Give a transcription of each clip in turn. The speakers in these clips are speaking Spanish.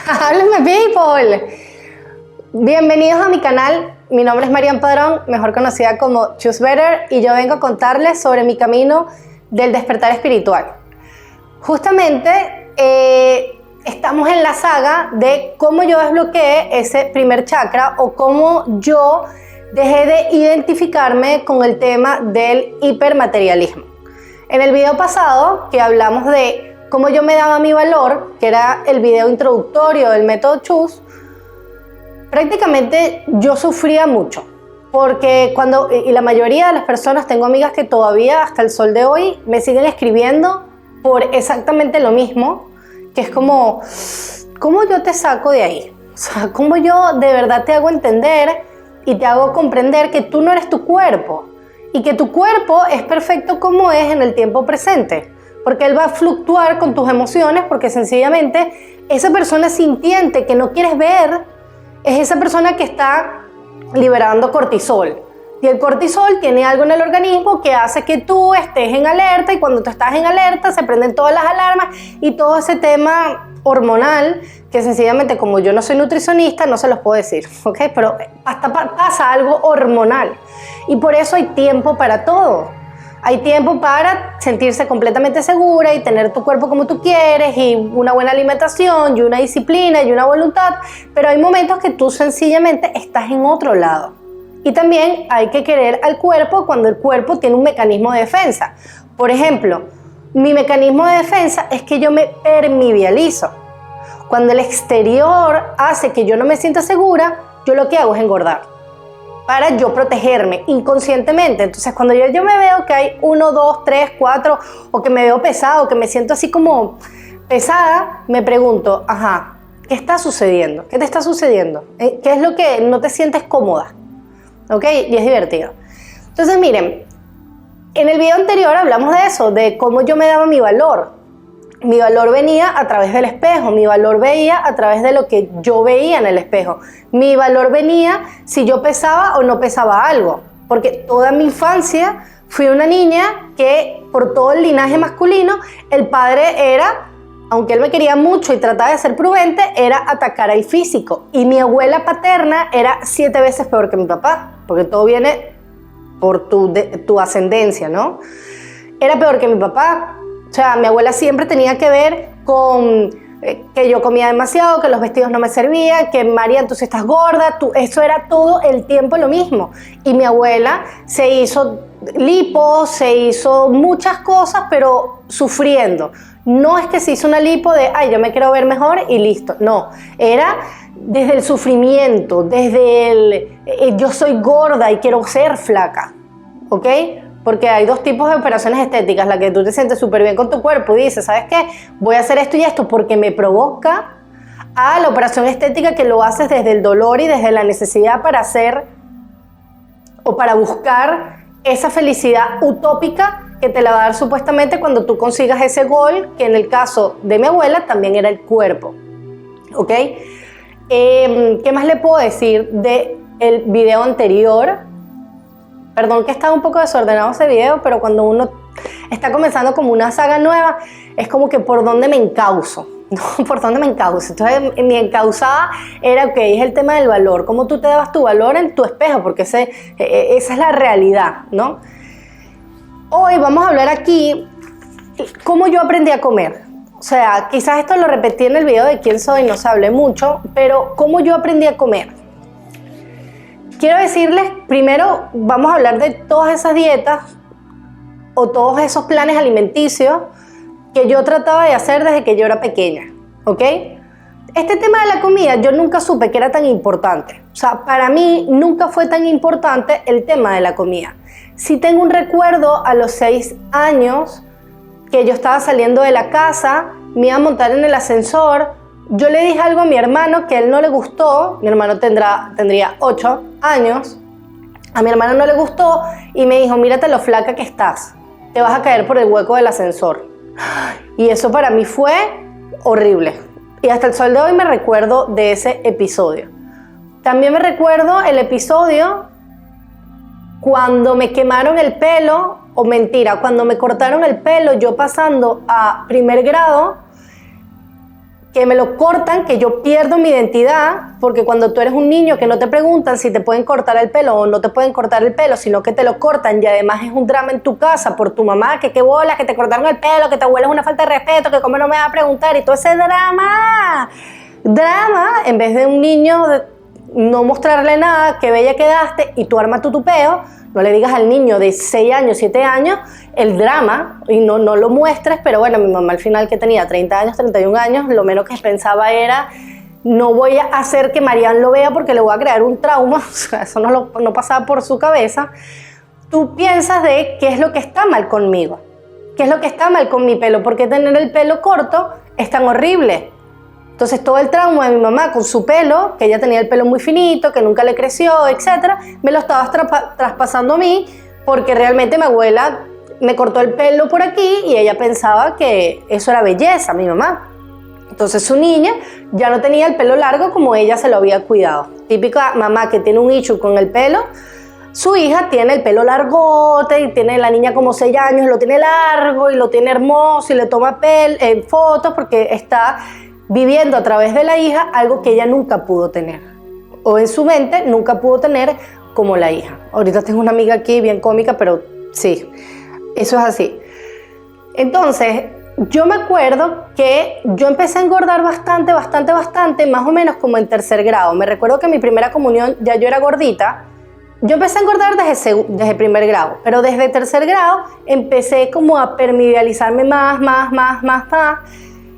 Háblame, people. Bienvenidos a mi canal. Mi nombre es Marian Padrón, mejor conocida como Choose Better, y yo vengo a contarles sobre mi camino del despertar espiritual. Justamente estamos en la saga de cómo yo desbloqueé ese primer chakra o cómo yo dejé de identificarme con el tema del hipermaterialismo. En el video pasado que hablamos de cómo yo me daba mi valor, que era el video introductorio del método Choose, prácticamente yo sufría mucho, porque y la mayoría de las personas, tengo amigas que todavía hasta el sol de hoy me siguen escribiendo por exactamente lo mismo, que es como, ¿cómo yo te saco de ahí? O sea, ¿cómo yo de verdad te hago entender y te hago comprender que tú no eres tu cuerpo y que tu cuerpo es perfecto como es en el tiempo presente? Porque él va a fluctuar con tus emociones, porque sencillamente esa persona sintiente que no quieres ver es esa persona que está liberando cortisol. Y el cortisol tiene algo en el organismo que hace que tú estés en alerta, y cuando tú estás en alerta se prenden todas las alarmas y todo ese tema hormonal que sencillamente, como yo no soy nutricionista, no se los puedo decir, ¿ok? Pero hasta pasa algo hormonal, y por eso hay tiempo para todo. Hay tiempo para sentirse completamente segura y tener tu cuerpo como tú quieres, y una buena alimentación y una disciplina y una voluntad, pero hay momentos que tú sencillamente estás en otro lado. Y también hay que querer al cuerpo cuando el cuerpo tiene un mecanismo de defensa. Por ejemplo, mi mecanismo de defensa es que yo me permeabilizo. Cuando el exterior hace que yo no me sienta segura, yo lo que hago es engordar para yo protegerme inconscientemente. Entonces, cuando yo me veo que hay 1, 2, 3, 4, o que me veo pesado, que me siento así como pesada, me pregunto, ajá, ¿qué está sucediendo? ¿Qué te está sucediendo? ¿Qué es lo que no te sientes cómoda? ¿Ok? Y es divertido. Entonces, miren, en el video anterior hablamos de eso, de cómo yo me daba mi valor. Mi valor venía a través del espejo, mi valor veía a través de lo que yo veía en el espejo. Mi valor venía si yo pesaba o no pesaba algo, porque toda mi infancia fui una niña que por todo el linaje masculino, el padre era, aunque él me quería mucho y trataba de ser prudente, era atacar al físico. Y mi abuela paterna era 7 veces peor que mi papá, porque todo viene por tu ascendencia, ¿no? Era peor que mi papá. O sea, mi abuela siempre tenía que ver con que yo comía demasiado, que los vestidos no me servían, que María, tú estás gorda, eso era todo el tiempo lo mismo. Y mi abuela se hizo lipo, se hizo muchas cosas, pero sufriendo. No es que se hizo una lipo de, ay, yo me quiero ver mejor y listo. No, era desde el sufrimiento, desde yo soy gorda y quiero ser flaca, ¿ok? Porque hay 2 tipos de operaciones estéticas: la que tú te sientes súper bien con tu cuerpo y dices, ¿sabes qué? Voy a hacer esto y esto porque me provoca, a la operación estética que lo haces desde el dolor y desde la necesidad para hacer o para buscar esa felicidad utópica que te la va a dar supuestamente cuando tú consigas ese gol, que en el caso de mi abuela también era el cuerpo, ¿ok? ¿Qué más le puedo decir del video anterior? Perdón que estaba un poco desordenado ese video, pero cuando uno está comenzando como una saga nueva, es como que por dónde me encauzo, ¿no? ¿Por dónde me encauzo? Entonces, mi encauzada era, ok, es el tema del valor, cómo tú te dabas tu valor en tu espejo, porque esa es la realidad, ¿no? Hoy vamos a hablar aquí cómo yo aprendí a comer. O sea, quizás esto lo repetí en el video de quién soy, no se hable mucho, pero cómo yo aprendí a comer. Quiero decirles, primero vamos a hablar de todas esas dietas o todos esos planes alimenticios que yo trataba de hacer desde que yo era pequeña, ¿ok? Este tema de la comida yo nunca supe que era tan importante. O sea, para mí nunca fue tan importante el tema de la comida. Sí tengo un recuerdo a los 6 años que yo estaba saliendo de la casa, me iba a montar en el ascensor. Yo le dije algo a mi hermano que a él no le gustó. Mi hermano tendría 8 años. A mi hermano no le gustó y me dijo, mírate lo flaca que estás, te vas a caer por el hueco del ascensor. Y eso para mí fue horrible. Y hasta el sol de hoy me recuerdo de ese episodio. También me recuerdo el episodio cuando me quemaron el pelo, o mentira, cuando me cortaron el pelo yo pasando a primer grado, que me lo cortan, que yo pierdo mi identidad, porque cuando tú eres un niño que no te preguntan si te pueden cortar el pelo o no te pueden cortar el pelo, sino que te lo cortan y además es un drama en tu casa por tu mamá, que qué bolas, que te cortaron el pelo, que tu abuela es una falta de respeto, que cómo no me va a preguntar y todo ese drama, en vez de un niño no mostrarle nada, qué bella quedaste y tú armas tu tupeo, no le digas al niño de 6 años, 7 años el drama y no lo muestres, pero bueno, mi mamá al final que tenía 30 años, 31 años, lo menos que pensaba era no voy a hacer que Marian lo vea porque le voy a crear un trauma, o sea, eso no pasaba por su cabeza. Tú piensas de qué es lo que está mal conmigo, qué es lo que está mal con mi pelo, por qué tener el pelo corto es tan horrible. Entonces todo el trauma de mi mamá con su pelo, que ella tenía el pelo muy finito, que nunca le creció, etcétera, me lo estaba traspasando a mí porque realmente mi abuela me cortó el pelo por aquí y ella pensaba que eso era belleza, mi mamá. Entonces su niña ya no tenía el pelo largo como ella se lo había cuidado. Típica mamá que tiene un issue con el pelo, su hija tiene el pelo largote y tiene la niña como 6 años, lo tiene largo y lo tiene hermoso y le toma fotos porque está viviendo a través de la hija algo que ella nunca pudo tener, o en su mente nunca pudo tener como la hija. Ahorita tengo una amiga aquí bien cómica, pero sí, eso es así. Entonces, yo me acuerdo que yo empecé a engordar bastante, más o menos como en 3er grado. Me recuerdo que en mi primera comunión ya yo era gordita. Yo empecé a engordar desde primer grado, pero desde 3er grado empecé como a permeabilizarme más.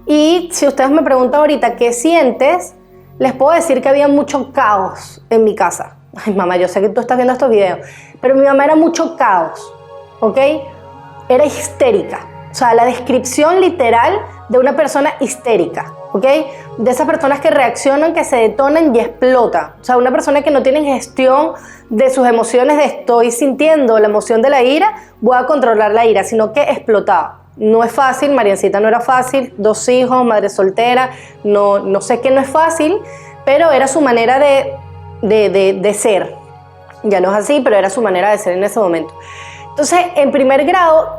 Y si ustedes me preguntan ahorita qué sientes, les puedo decir que había mucho caos en mi casa. Ay, mamá, yo sé que tú estás viendo estos videos, pero mi mamá era mucho caos, ¿ok? Era histérica. O sea, la descripción literal de una persona histérica, ¿ok? De esas personas que reaccionan, que se detonan y explotan. O sea, una persona que no tiene gestión de sus emociones, de estoy sintiendo la emoción de la ira, voy a controlar la ira, sino que explotaba. No es fácil, Mariancita no era fácil, 2 hijos, madre soltera, no sé que no es fácil, pero era su manera de ser. Ya no es así, pero era su manera de ser en ese momento. Entonces, en 1er grado,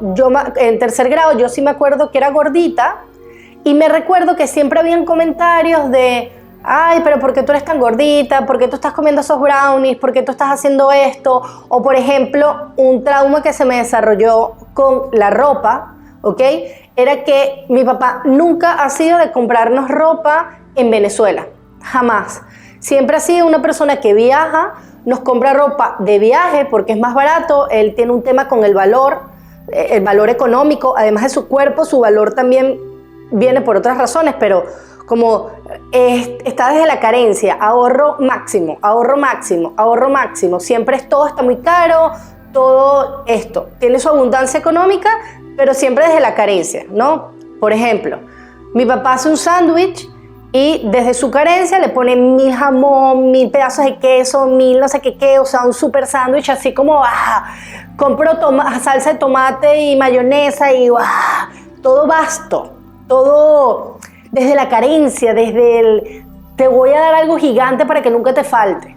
en 3er grado, yo sí me acuerdo que era gordita y me recuerdo que siempre habían comentarios de ay, pero ¿por qué tú eres tan gordita? ¿Por qué tú estás comiendo esos brownies? ¿Por qué tú estás haciendo esto? O, por ejemplo, un trauma que se me desarrolló con la ropa, ¿ok? Era que mi papá nunca ha sido de comprarnos ropa en Venezuela, jamás. Siempre ha sido una persona que viaja, nos compra ropa de viaje porque es más barato, él tiene un tema con el valor económico, además de su cuerpo, su valor también viene por otras razones, pero como está desde la carencia, ahorro máximo, siempre todo está muy caro, todo esto, tiene su abundancia económica, pero siempre desde la carencia, ¿no? Por ejemplo, mi papá hace un sándwich y desde su carencia le pone 1000 jamón, 1000 pedazos de queso, 1000 no sé qué, o sea, un super sándwich así como, compro salsa de tomate y mayonesa y todo vasto, todo desde la carencia, te voy a dar algo gigante para que nunca te falte.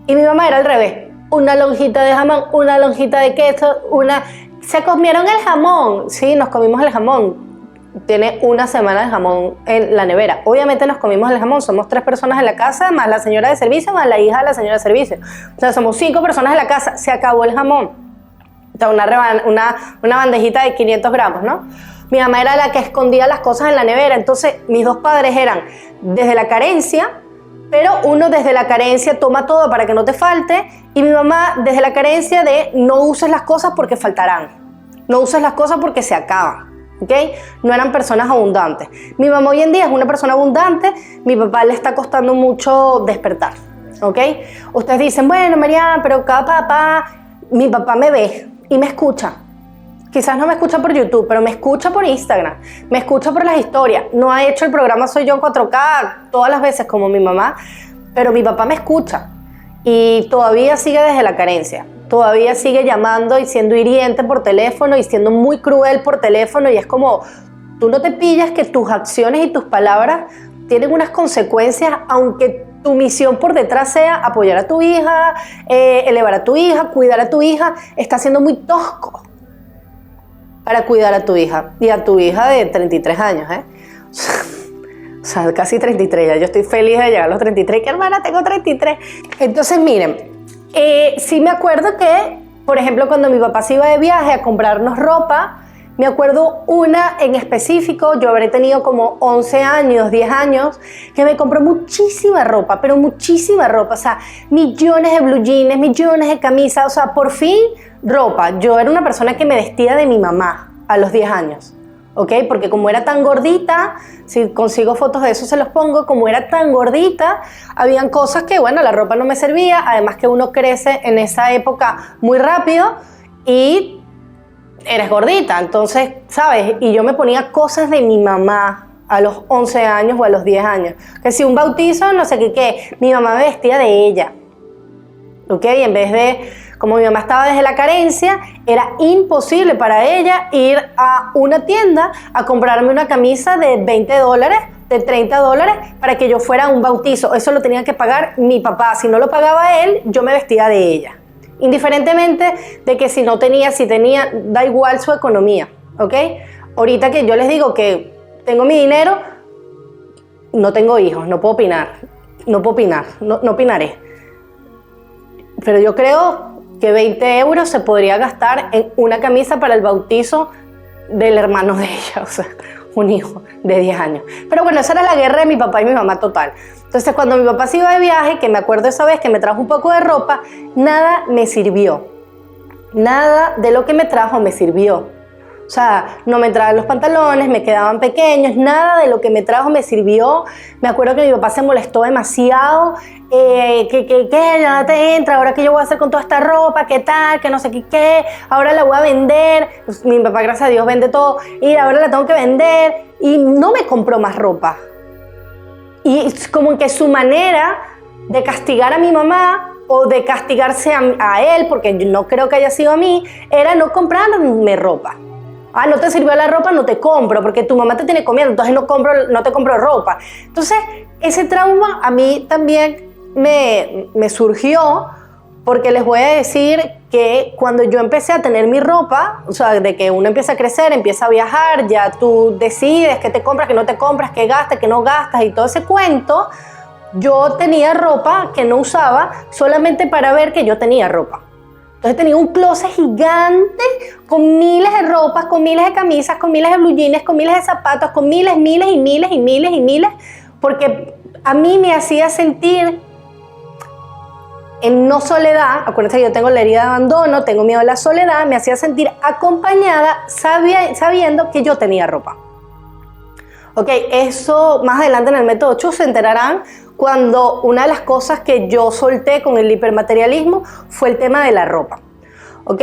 Y mi mamá era al revés, una lonjita de jamón, una lonjita de queso, se comieron el jamón, sí, nos comimos el jamón. Tiene una semana de jamón en la nevera. Obviamente nos comimos el jamón, somos 3 personas en la casa, más la señora de servicio, más la hija de la señora de servicio. O sea, somos 5 personas en la casa, se acabó el jamón. O sea, una bandejita de 500 gramos, ¿no? Mi mamá era la que escondía las cosas en la nevera, entonces mis 2 padres eran desde la carencia, pero uno desde la carencia toma todo para que no te falte, y mi mamá desde la carencia de no uses las cosas porque faltarán, no uses las cosas porque se acaban. ¿Okay? No eran personas abundantes. Mi mamá hoy en día es una persona abundante, mi papá le está costando mucho despertar. ¿Okay? Ustedes dicen, bueno, Marian, pero cada papá, mi papá me ve y me escucha. Quizás no me escucha por YouTube, pero me escucha por Instagram, me escucha por las historias. No ha hecho el programa Soy Yo en 4K todas las veces como mi mamá, pero mi papá me escucha y todavía sigue desde la carencia. Todavía sigue llamando y siendo hiriente por teléfono y siendo muy cruel por teléfono, y es como, tú no te pillas que tus acciones y tus palabras tienen unas consecuencias, aunque tu misión por detrás sea apoyar a tu hija, elevar a tu hija, cuidar a tu hija, está siendo muy tosco para cuidar a tu hija, y a tu hija de 33 años, ¿eh? O O sea, casi 33, ya yo estoy feliz de llegar a los 33, que hermana, tengo 33. Entonces, miren, sí me acuerdo que, por ejemplo, cuando mi papá se iba de viaje a comprarnos ropa, me acuerdo una en específico, yo habré tenido como 11 años, 10 años, que me compró muchísima ropa, pero muchísima ropa, o sea, millones de blue jeans, millones de camisas, o sea, por fin ropa. Yo era una persona que me vestía de mi mamá a los 10 años, ¿ok? Porque como era tan gordita, si consigo fotos de eso se los pongo, como era tan gordita, habían cosas que, bueno, la ropa no me servía, además que uno crece en esa época muy rápido y eres gordita, entonces, ¿sabes? Y yo me ponía cosas de mi mamá a los 11 años o a los 10 años. Que si un bautizo, no sé qué, mi mamá me vestía de ella. ¿Ok? Y en vez de, como mi mamá estaba desde la carencia, era imposible para ella ir a una tienda a comprarme una camisa de $20, de $30 para que yo fuera a un bautizo. Eso lo tenía que pagar mi papá. Si no lo pagaba él, yo me vestía de ella. Indiferentemente de que si tenía, da igual su economía, ¿ok? Ahorita que yo les digo que tengo mi dinero, no tengo hijos, no puedo opinar, no opinaré. Pero yo creo que 20 euros se podría gastar en una camisa para el bautizo del hermano de ella, o sea, un hijo de 10 años. Pero bueno, esa era la guerra de mi papá y mi mamá total. Entonces, cuando mi papá se iba de viaje, que me acuerdo esa vez que me trajo un poco de ropa, nada me sirvió. Nada de lo que me trajo me sirvió. O sea, no me traían los pantalones, me quedaban pequeños, nada de lo que me trajo me sirvió. Me acuerdo que mi papá se molestó demasiado, que ya no te entra, ahora qué yo voy a hacer con toda esta ropa, qué tal, que no sé qué, ahora la voy a vender. Pues, mi papá, gracias a Dios, vende todo y ahora la tengo que vender y no me compró más ropa. Y es como que su manera de castigar a mi mamá o de castigarse a él, porque yo no creo que haya sido a mí, era no comprarme ropa. Ah, no te sirvió la ropa, no te compro, porque tu mamá te tiene comiendo, entonces no te compro ropa. Entonces, ese trauma a mí también me surgió, porque les voy a decir que cuando yo empecé a tener mi ropa, o sea, de que uno empieza a crecer, empieza a viajar, ya tú decides qué te compras, qué no te compras, qué gastas, qué no gastas y todo ese cuento, yo tenía ropa que no usaba solamente para ver que yo tenía ropa. Entonces tenía un closet gigante con miles de ropas, con miles de camisas, con miles de blue jeans, con miles de zapatos, con miles, porque a mí me hacía sentir en no soledad. Acuérdense que yo tengo la herida de abandono, tengo miedo a la soledad, me hacía sentir acompañada sabiendo que yo tenía ropa. Ok, eso más adelante en el método Chu se enterarán cuando una de las cosas que yo solté con el hipermaterialismo fue el tema de la ropa. Ok,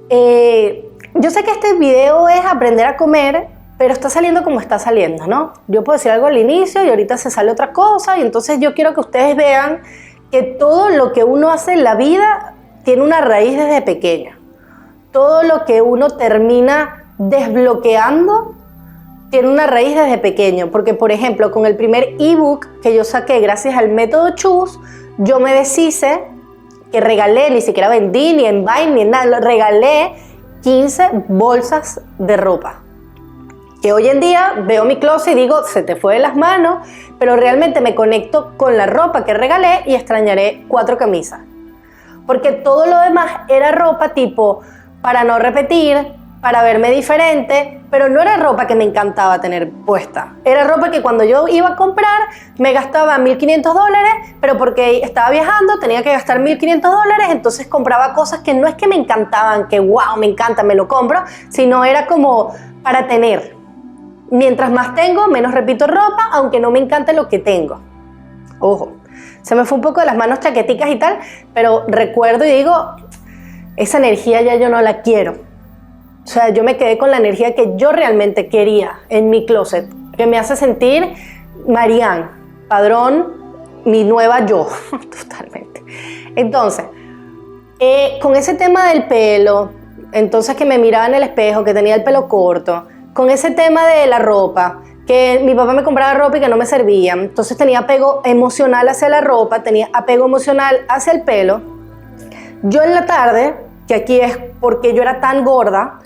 yo sé que este video es aprender a comer, pero está saliendo como está saliendo, ¿no? Yo puedo decir algo al inicio y ahorita se sale otra cosa, y entonces yo quiero que ustedes vean que todo lo que uno hace en la vida tiene una raíz desde pequeño. Todo lo que uno termina desbloqueando tiene una raíz desde pequeño, porque por ejemplo con el primer ebook que yo saqué gracias al método Chus, yo me deshice, que regalé, ni siquiera vendí, ni en Vine, ni en nada, regalé 15 bolsas de ropa, que hoy en día veo mi closet y digo, se te fue de las manos, pero realmente me conecto con la ropa que regalé y extrañaré 4 camisas, porque todo lo demás era ropa tipo para no repetir, para verme diferente, pero no era ropa que me encantaba tener puesta. Era ropa que cuando yo iba a comprar me gastaba $1.500, pero porque estaba viajando tenía que gastar $1.500, entonces compraba cosas que no es que me encantaban, que wow, me encanta, me lo compro, sino era como para tener. Mientras más tengo, menos repito ropa, aunque no me encante lo que tengo. Ojo, se me fue un poco de las manos chaqueticas y tal, pero recuerdo y digo, esa energía ya yo no la quiero. O sea, yo me quedé con la energía que yo realmente quería en mi closet, que me hace sentir Marianne Padrón, mi nueva yo, totalmente. Entonces, con ese tema del pelo, entonces que me miraba en el espejo, que tenía el pelo corto, con ese tema de la ropa, que mi papá me compraba ropa y que no me servía, entonces tenía apego emocional hacia la ropa, tenía apego emocional hacia el pelo. Yo en la tarde, que aquí es porque yo era tan gorda,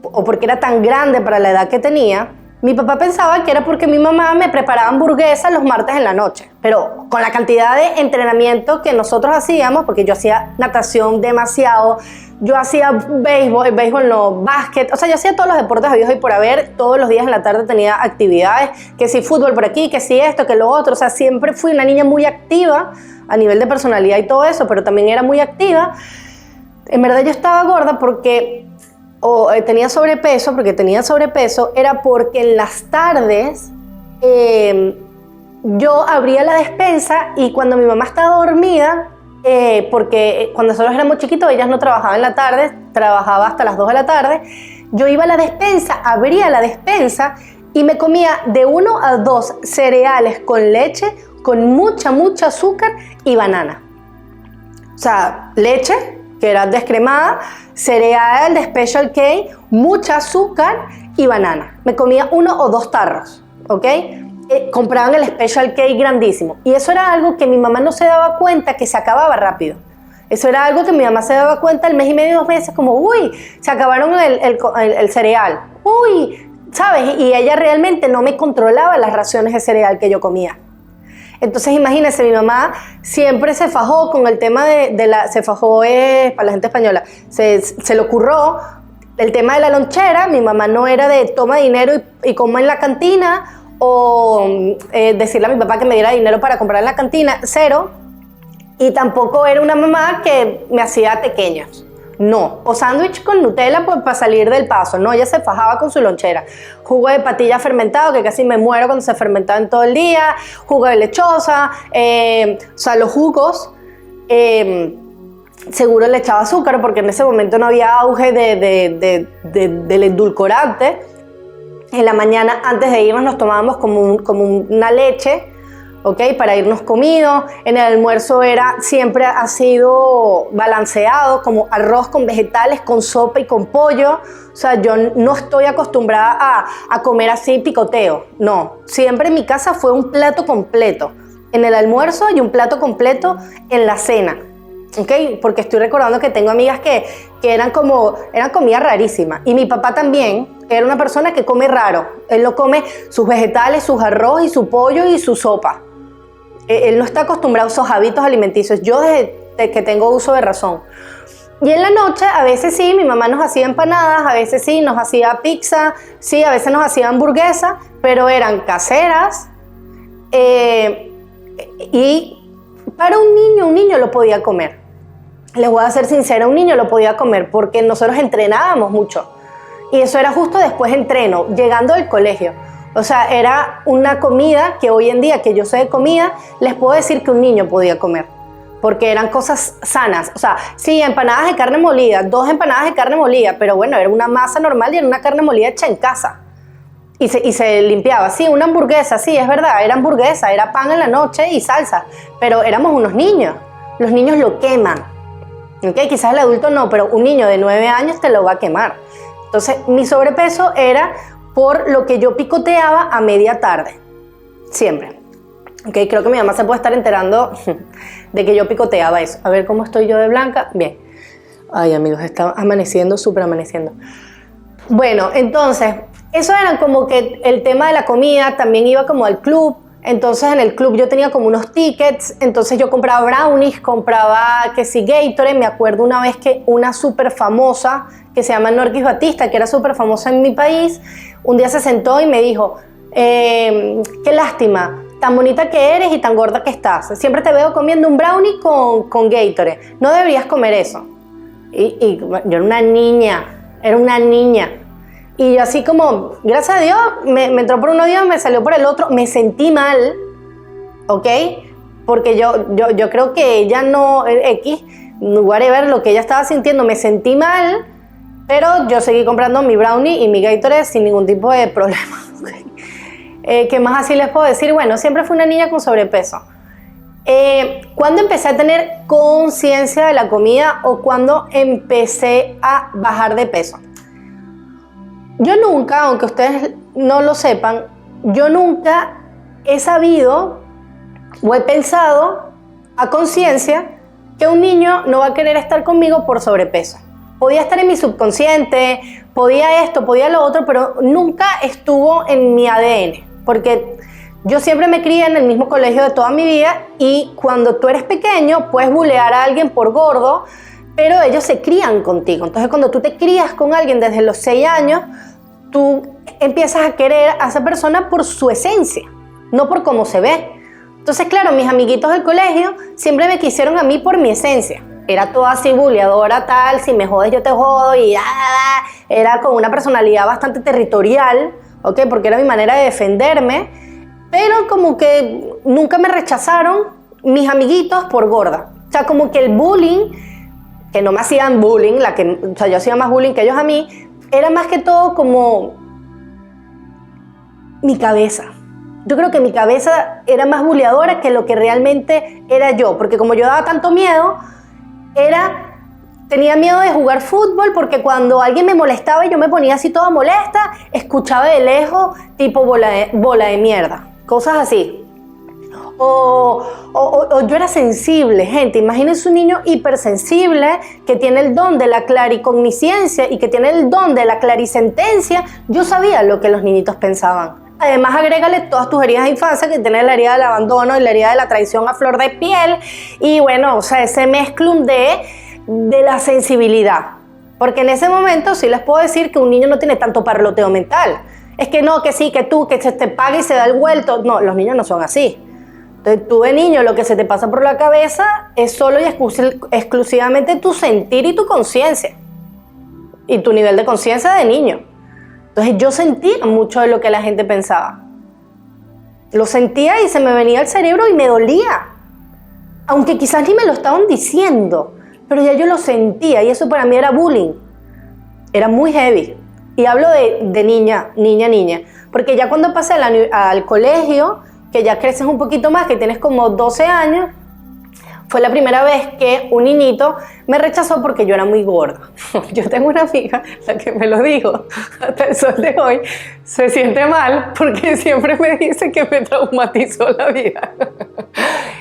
o porque era tan grande para la edad que tenía, Mi papá pensaba que era porque mi mamá me preparaba hamburguesas los martes en la noche, pero con la cantidad de entrenamiento que nosotros hacíamos, porque yo hacía natación demasiado, yo hacía béisbol no, básquet, o sea, yo hacía todos los deportes habidos y por haber, todos los días en la tarde tenía actividades, que si fútbol por aquí, que si esto, que lo otro, o sea, siempre fui una niña muy activa a nivel de personalidad y todo eso, pero también era muy activa. En verdad yo estaba gorda porque tenía sobrepeso, era porque en las tardes yo abría la despensa y cuando mi mamá estaba dormida, porque cuando nosotros éramos chiquitos, ellas no trabajaban en la tarde, trabajaba hasta las 2 de la tarde, yo iba a la despensa, abría la despensa y me comía de 1 a 2 cereales con leche, con mucha azúcar y banana. O sea, leche, que era descremada, cereal de Special K, mucha azúcar y banana. Me comía 1 o 2 tarros, ¿ok? Compraban el Special K grandísimo. Y eso era algo que mi mamá no se daba cuenta que se acababa rápido. Eso era algo que mi mamá se daba cuenta al mes y medio, 2 meses, como, uy, se acabaron el cereal. Uy, ¿sabes? Y ella realmente no me controlaba las raciones de cereal que yo comía. Entonces imagínense, mi mamá siempre se fajó con el tema se fajó para la gente española, se le ocurrió el tema de la lonchera. Mi mamá no era de toma dinero y coma en la cantina, o decirle a mi papá que me diera dinero para comprar en la cantina, cero. Y tampoco era una mamá que me hacía pequeños. No, o sándwich con Nutella pues, para salir del paso. No, ella se fajaba con su lonchera. Jugo de patilla fermentado, que casi me muero cuando se fermentaba en todo el día. Jugo de lechosa, o sea, los jugos. Seguro le echaba azúcar porque en ese momento no había auge del edulcorante. En la mañana, antes de irnos, nos tomábamos como una leche, ¿ok? Para irnos comidos. En el almuerzo siempre ha sido balanceado, como arroz con vegetales, con sopa y con pollo. O sea, yo no estoy acostumbrada a comer así picoteo. No, siempre en mi casa fue un plato completo en el almuerzo y un plato completo en la cena, ¿ok? Porque estoy recordando que tengo amigas que eran comida rarísima. Y mi papá también era una persona que come raro. Él no come sus vegetales, sus arroz y su pollo y su sopa. Él no está acostumbrado a esos hábitos alimenticios. Yo desde que tengo uso de razón. Y en la noche, a veces sí, mi mamá nos hacía empanadas, a veces sí, nos hacía pizza, sí, a veces nos hacía hamburguesa, pero eran caseras. Y para un niño lo podía comer. Les voy a ser sincera, un niño lo podía comer porque nosotros entrenábamos mucho. Y eso era justo después de entreno, llegando del colegio. O sea, era una comida que hoy en día, que yo sé de comida, les puedo decir que un niño podía comer. Porque eran cosas sanas. O sea, sí, empanadas de carne molida, 2 empanadas de carne molida, pero bueno, era una masa normal y era una carne molida hecha en casa. Y se limpiaba. Sí, una hamburguesa, sí, es verdad, era hamburguesa, era pan en la noche y salsa. Pero éramos unos niños. Los niños lo queman. ¿Okay? Quizás el adulto no, pero un niño de 9 años te lo va a quemar. Entonces, mi sobrepeso era por lo que yo picoteaba a media tarde. Siempre. Okay, creo que mi mamá se puede estar enterando de que yo picoteaba eso. A ver cómo estoy yo de blanca. Bien. Ay, amigos, está amaneciendo, súper amaneciendo. Bueno, entonces, eso era como que el tema de la comida. También iba como al club. Entonces en el club yo tenía como unos tickets, entonces yo compraba brownies, compraba que sí Gatorade. Me acuerdo una vez que una súper famosa que se llama Norquis Batista, que era súper famosa en mi país, un día se sentó y me dijo, qué lástima, tan bonita que eres y tan gorda que estás, siempre te veo comiendo un brownie con Gatorade, no deberías comer eso. Y yo era una niña. Y yo así como, gracias a Dios, me entró por un oído, me salió por el otro, me sentí mal, ¿ok? Porque yo creo que ella no, whatever, lo que ella estaba sintiendo, me sentí mal, pero yo seguí comprando mi brownie y mi Gatorade sin ningún tipo de problema. ¿Qué más así les puedo decir? Bueno, siempre fui una niña con sobrepeso. ¿Cuándo empecé a tener conciencia de la comida o cuándo empecé a bajar de peso? Yo nunca, aunque ustedes no lo sepan, yo nunca he sabido o he pensado a conciencia que un niño no va a querer estar conmigo por sobrepeso. Podía estar en mi subconsciente, podía esto, podía lo otro, pero nunca estuvo en mi ADN, porque yo siempre me crié en el mismo colegio de toda mi vida y cuando tú eres pequeño puedes bulear a alguien por gordo, pero ellos se crían contigo. Entonces cuando tú te crías con alguien desde los 6 años, tú empiezas a querer a esa persona por su esencia, no por cómo se ve. Entonces, claro, mis amiguitos del colegio siempre me quisieron a mí por mi esencia. Era toda así buleadora, tal, si me jodes yo te jodo y era con una personalidad bastante territorial, ¿ok? Porque era mi manera de defenderme, pero como que nunca me rechazaron mis amiguitos por gorda. O sea, como que el bullying, que no me hacían bullying, o sea, yo hacía más bullying que ellos a mí, era más que todo como mi cabeza. Yo creo que mi cabeza era más buleadora que lo que realmente era yo, porque como yo daba tanto miedo, tenía miedo de jugar fútbol, porque cuando alguien me molestaba y yo me ponía así toda molesta, escuchaba de lejos tipo bola de mierda, cosas así. O yo era sensible, gente. Imagínense un niño hipersensible que tiene el don de la claricogniscencia y que tiene el don de la clarisentencia. Yo sabía lo que los niñitos pensaban. Además, agrégale todas tus heridas de infancia, que tienes la herida del abandono y la herida de la traición a flor de piel. Y bueno, o sea, ese mezclum de la sensibilidad. Porque en ese momento sí les puedo decir que un niño no tiene tanto parloteo mental. Es que no, que sí, que tú, que se te paga y se da el vuelto. No, los niños no son así. Entonces tú de niño lo que se te pasa por la cabeza es solo y exclusivamente tu sentir y tu conciencia. Y tu nivel de conciencia de niño. Entonces yo sentía mucho de lo que la gente pensaba. Lo sentía y se me venía al cerebro y me dolía. Aunque quizás ni me lo estaban diciendo, pero ya yo lo sentía y eso para mí era bullying. Era muy heavy. Y hablo de niña, porque ya cuando pasé al colegio, que ya creces un poquito más, que tienes como 12 años, fue la primera vez que un niñito me rechazó porque yo era muy gorda. Yo tengo una amiga, la que me lo dijo hasta el sol de hoy, se siente mal porque siempre me dice que me traumatizó la vida.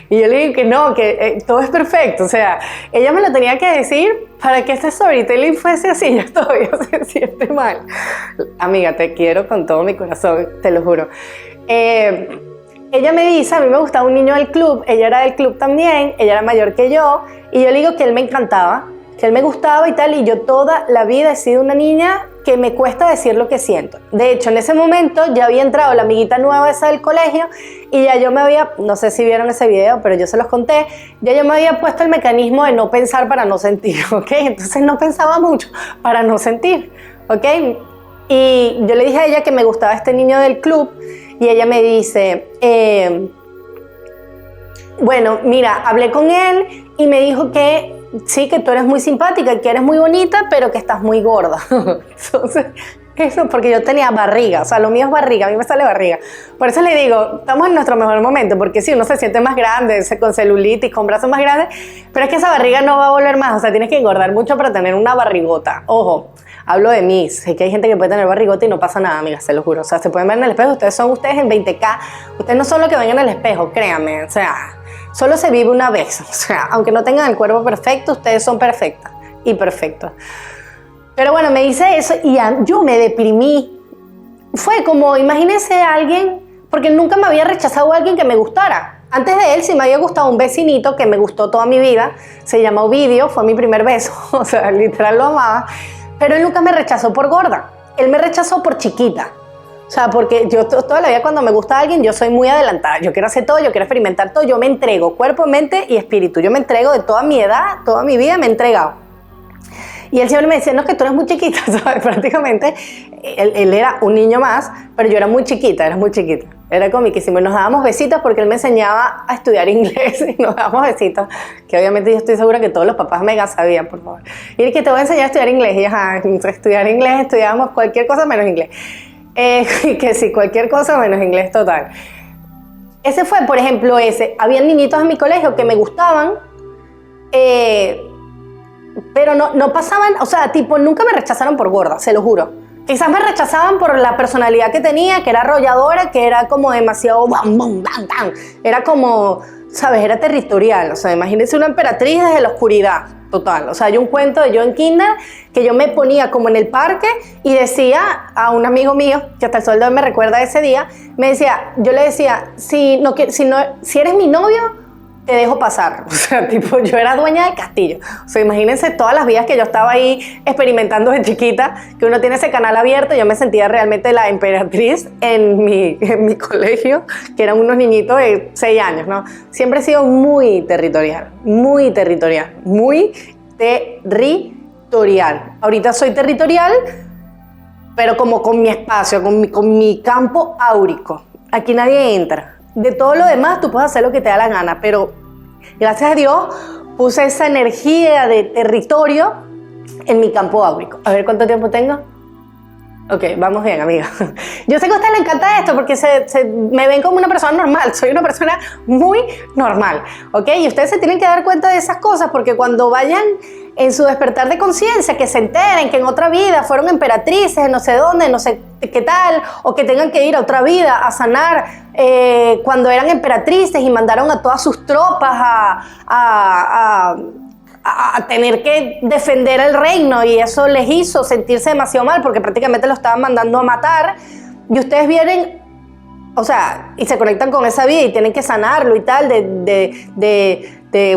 Y yo le dije que no, que todo es perfecto. O sea, ella me lo tenía que decir para que este storytelling fuese así. Ella todavía se siente mal. Amiga, te quiero con todo mi corazón, te lo juro. Ella me dice, a mí me gustaba un niño del club, ella era del club también, ella era mayor que yo, y yo le digo que él me encantaba, que él me gustaba y tal, y yo toda la vida he sido una niña que me cuesta decir lo que siento. De hecho, en ese momento ya había entrado la amiguita nueva esa del colegio, y ya yo me había, no sé si vieron ese video, pero yo se los conté, ya yo me había puesto el mecanismo de no pensar para no sentir, ¿ok? Entonces no pensaba mucho para no sentir, ¿ok? Y yo le dije a ella que me gustaba este niño del club, y ella me dice, bueno, mira, hablé con él y me dijo que sí, que tú eres muy simpática, que eres muy bonita, pero que estás muy gorda. Entonces, eso porque yo tenía barriga, o sea, lo mío es barriga, a mí me sale barriga. Por eso le digo, estamos en nuestro mejor momento, porque sí, uno se siente más grande, con celulitis, con brazos más grandes, pero es que esa barriga no va a volver más, o sea, tienes que engordar mucho para tener una barrigota. Ojo. Hablo de mí, sé que hay gente que puede tener barrigota y no pasa nada, amigas, se lo juro. O sea, se pueden ver en el espejo, ustedes son ustedes en 20K. Ustedes no son lo que ven en el espejo, créanme. O sea, solo se vive una vez. O sea, aunque no tengan el cuerpo perfecto, ustedes son perfectas y perfectos. Pero bueno, me dice eso y yo me deprimí. Fue como, imagínense a alguien, porque nunca me había rechazado a alguien que me gustara. Antes de él sí me había gustado un vecinito que me gustó toda mi vida. Se llama Ovidio, fue mi primer beso. O sea, literal lo amaba. Pero él nunca me rechazó por gorda, él me rechazó por chiquita. O sea, porque yo toda la vida cuando me gusta alguien, yo soy muy adelantada. Yo quiero hacer todo, yo quiero experimentar todo, yo me entrego, cuerpo, mente y espíritu. Yo me entrego de toda mi edad, toda mi vida me he entregado. Y él siempre me decía, no, que tú eres muy chiquita, ¿sabes? Prácticamente, él era un niño más, pero yo era muy chiquita, Era comiquísimo y nos dábamos besitos porque él me enseñaba a estudiar inglés y nos dábamos besitos, que obviamente yo estoy segura que todos los papás mega sabían, por favor. Y él que te voy a enseñar a estudiar inglés, y estudiar inglés, estudiábamos cualquier cosa menos inglés. Que sí, cualquier cosa menos inglés total. Ese fue, por ejemplo, había niñitos en mi colegio que me gustaban, pero no pasaban, o sea, tipo, nunca me rechazaron por gorda, se lo juro. Quizás me rechazaban por la personalidad que tenía, que era arrolladora, que era como demasiado bam, bam, bam, bam. Era como, ¿sabes? Era territorial. O sea, imagínense una emperatriz desde la oscuridad total. O sea, hay un cuento de yo en kinder que yo me ponía como en el parque y decía a un amigo mío, que hasta el sol de hoy me recuerda ese día, me decía, yo le decía, si eres mi novio, te dejo pasar. O sea, tipo, yo era dueña del castillo. O sea, imagínense todas las vidas que yo estaba ahí experimentando de chiquita, que uno tiene ese canal abierto. Yo me sentía realmente la emperatriz en mi colegio, que eran unos niñitos de 6 años, ¿no? Siempre he sido muy territorial, muy territorial, muy territorial. Ahorita soy territorial, pero como con mi espacio, con mi campo áurico. Aquí nadie entra. De todo lo demás tú puedes hacer lo que te da la gana, pero gracias a Dios puse esa energía de territorio en mi campo áurico. A ver cuánto tiempo tengo. Ok, vamos bien, amiga. Yo sé que a usted le encanta esto porque me ven como una persona normal. Soy una persona muy normal, ¿ok? Y ustedes se tienen que dar cuenta de esas cosas porque cuando vayan en su despertar de conciencia, que se enteren que en otra vida fueron emperatrices, en no sé dónde, no sé qué tal, o que tengan que ir a otra vida a sanar cuando eran emperatrices y mandaron a todas sus tropas a tener que defender el reino y eso les hizo sentirse demasiado mal porque prácticamente lo estaban mandando a matar y ustedes vienen, o sea, y se conectan con esa vida y tienen que sanarlo y tal,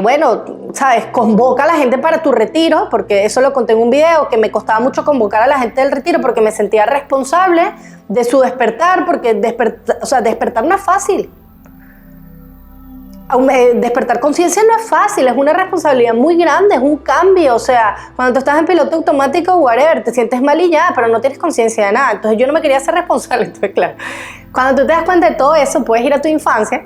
bueno, sabes, convoca a la gente para tu retiro, porque eso lo conté en un video, que me costaba mucho convocar a la gente del retiro porque me sentía responsable de su despertar, porque despertar no es fácil. Despertar conciencia no es fácil, es una responsabilidad muy grande, es un cambio. O sea, cuando tú estás en piloto automático, whatever, te sientes mal y ya, pero no tienes conciencia de nada. Entonces yo no me quería hacer responsable. Entonces, claro, cuando tú te das cuenta de todo eso, puedes ir a tu infancia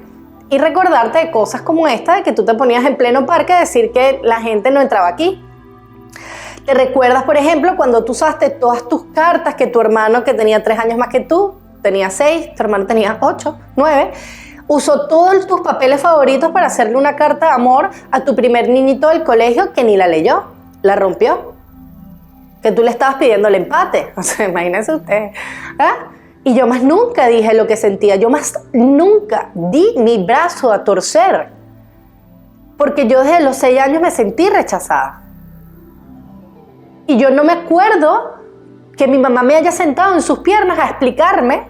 y recordarte de cosas como esta, de que tú te ponías en pleno parque a decir que la gente no entraba aquí. ¿Te recuerdas, por ejemplo, cuando tú usaste todas tus cartas que tu hermano, que tenía 3 años más que tú, tenía 6, tu hermano tenía 8, 9... usó todos tus papeles favoritos para hacerle una carta de amor a tu primer niñito del colegio que ni la leyó, la rompió? Que tú le estabas pidiendo el empate. O sea, imagínense ustedes. ¿Ah? Y yo más nunca dije lo que sentía, yo más nunca di mi brazo a torcer. Porque yo desde los 6 años me sentí rechazada. Y yo no me acuerdo que mi mamá me haya sentado en sus piernas a explicarme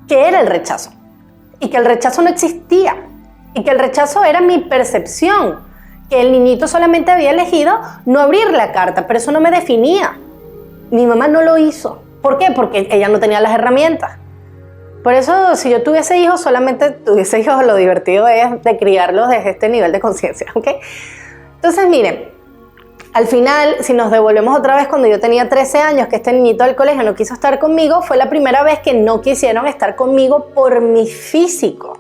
qué era el rechazo. Y que el rechazo no existía, y que el rechazo era mi percepción, que el niñito solamente había elegido no abrir la carta, pero eso no me definía. Mi mamá no lo hizo. ¿Por qué? Porque ella no tenía las herramientas. Por eso, si yo tuviese hijos, solamente tuviese hijos, lo divertido es de criarlos desde este nivel de conciencia, ¿ok? Entonces, miren, al final, si nos devolvemos otra vez cuando yo tenía 13 años, que este niñito del colegio no quiso estar conmigo, fue la primera vez que no quisieron estar conmigo por mi físico.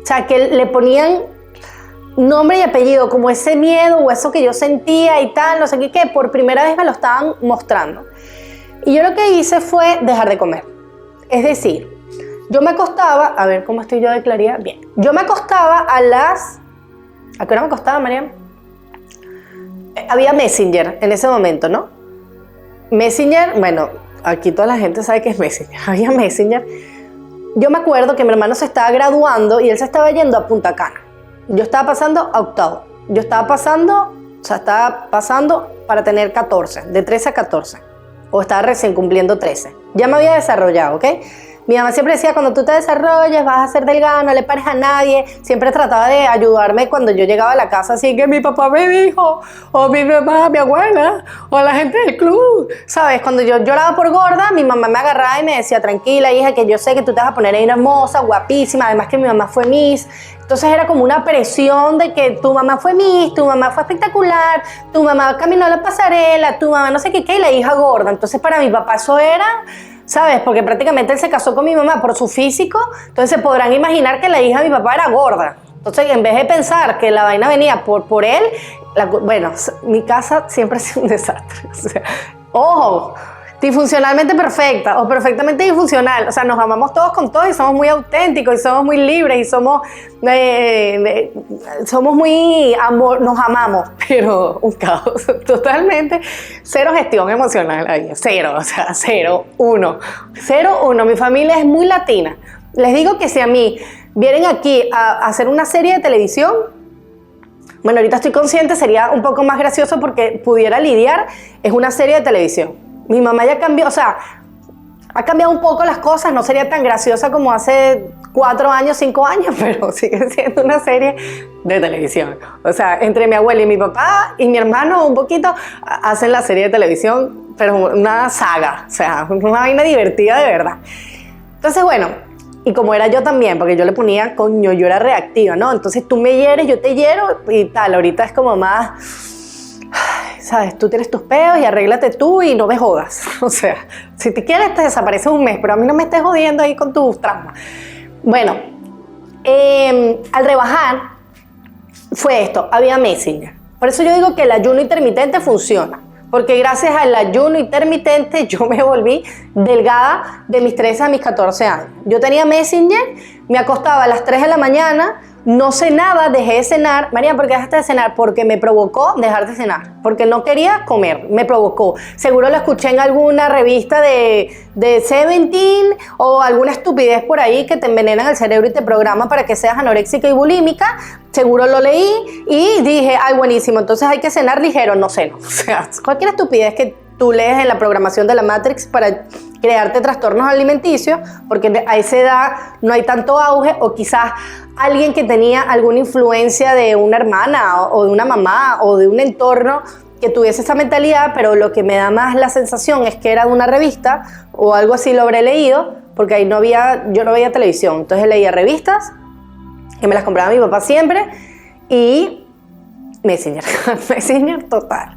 O sea, que le ponían nombre y apellido, como ese miedo o eso que yo sentía y tal, no sé qué, por primera vez me lo estaban mostrando. Y yo lo que hice fue dejar de comer. Es decir, yo me acostaba, a ver cómo estoy yo de claridad, bien. Yo me acostaba ¿a qué hora me acostaba, Mariam? Había Messenger en ese momento, ¿no? Messenger, bueno, aquí toda la gente sabe que es Messenger. Había Messenger. Yo me acuerdo que mi hermano se estaba graduando y él se estaba yendo a Punta Cana. Yo estaba pasando a octavo. Estaba pasando para tener 14, de 13 a 14. O estaba recién cumpliendo 13. Ya me había desarrollado, ¿ok? Mi mamá siempre decía, cuando tú te desarrolles vas a ser delgada, no le pares a nadie. Siempre trataba de ayudarme cuando yo llegaba a la casa, así que mi papá me dijo, o mi mamá, mi abuela, o la gente del club. ¿Sabes? Cuando yo lloraba por gorda, mi mamá me agarraba y me decía, tranquila, hija, que yo sé que tú te vas a poner ahí hermosa, guapísima. Además que mi mamá fue Miss. Entonces era como una presión de que tu mamá fue Miss, tu mamá fue espectacular, tu mamá caminó a la pasarela, tu mamá no sé qué, y la hija gorda. Entonces para mi papá eso era... ¿Sabes? Porque prácticamente él se casó con mi mamá por su físico, entonces se podrán imaginar que la hija de mi papá era gorda. Entonces, en vez de pensar que la vaina venía por él, bueno, mi casa siempre ha sido un desastre. O sea, ojo, disfuncionalmente perfecta o perfectamente disfuncional. O sea, nos amamos todos con todos y somos muy auténticos y somos muy libres y somos muy amor, nos amamos, pero un caos totalmente. Cero gestión emocional ahí, cero, o sea, 0, 1. 0, 1. Mi familia es muy latina. Les digo que si a mí vienen aquí a hacer una serie de televisión, bueno, ahorita estoy consciente, sería un poco más gracioso porque pudiera lidiar, es una serie de televisión. Mi mamá ya cambió, o sea, ha cambiado un poco las cosas, no sería tan graciosa como hace 4 años, 5 años, pero sigue siendo una serie de televisión. O sea, entre mi abuela y mi papá y mi hermano un poquito hacen la serie de televisión, pero una saga, o sea, una vaina divertida de verdad. Entonces, bueno, y como era yo también, porque yo le ponía, coño, yo era reactiva, ¿no? Entonces tú me hieres, yo te hiero y tal. Ahorita es como más, ¿sabes? Tú tienes tus peos y arréglate tú y no me jodas. O sea, si te quieres te desapareces un mes, pero a mí no me estés jodiendo ahí con tus traumas. Bueno, al rebajar fue esto, había Messenger. Por eso yo digo que el ayuno intermitente funciona. Porque gracias al ayuno intermitente yo me volví delgada de mis 13 a mis 14 años. Yo tenía Messenger, me acostaba a las 3 de la mañana, no cenaba, dejé de cenar. María, ¿por qué dejaste de cenar? Porque me provocó dejar de cenar. Porque no quería comer, me provocó. Seguro lo escuché en alguna revista de Seventeen o alguna estupidez por ahí que te envenenan el cerebro y te programa para que seas anoréxica y bulímica. Seguro lo leí y dije, ay, buenísimo, entonces hay que cenar ligero. No ceno. O sea, cualquier estupidez que tú lees en la programación de la Matrix para crearte trastornos alimenticios, porque a esa edad no hay tanto auge, o quizás alguien que tenía alguna influencia de una hermana o de una mamá o de un entorno que tuviese esa mentalidad, pero lo que me da más la sensación es que era de una revista o algo así, lo habré leído, porque ahí yo no veía televisión, entonces leía revistas, que me las compraba mi papá siempre, y Messenger, Messenger total.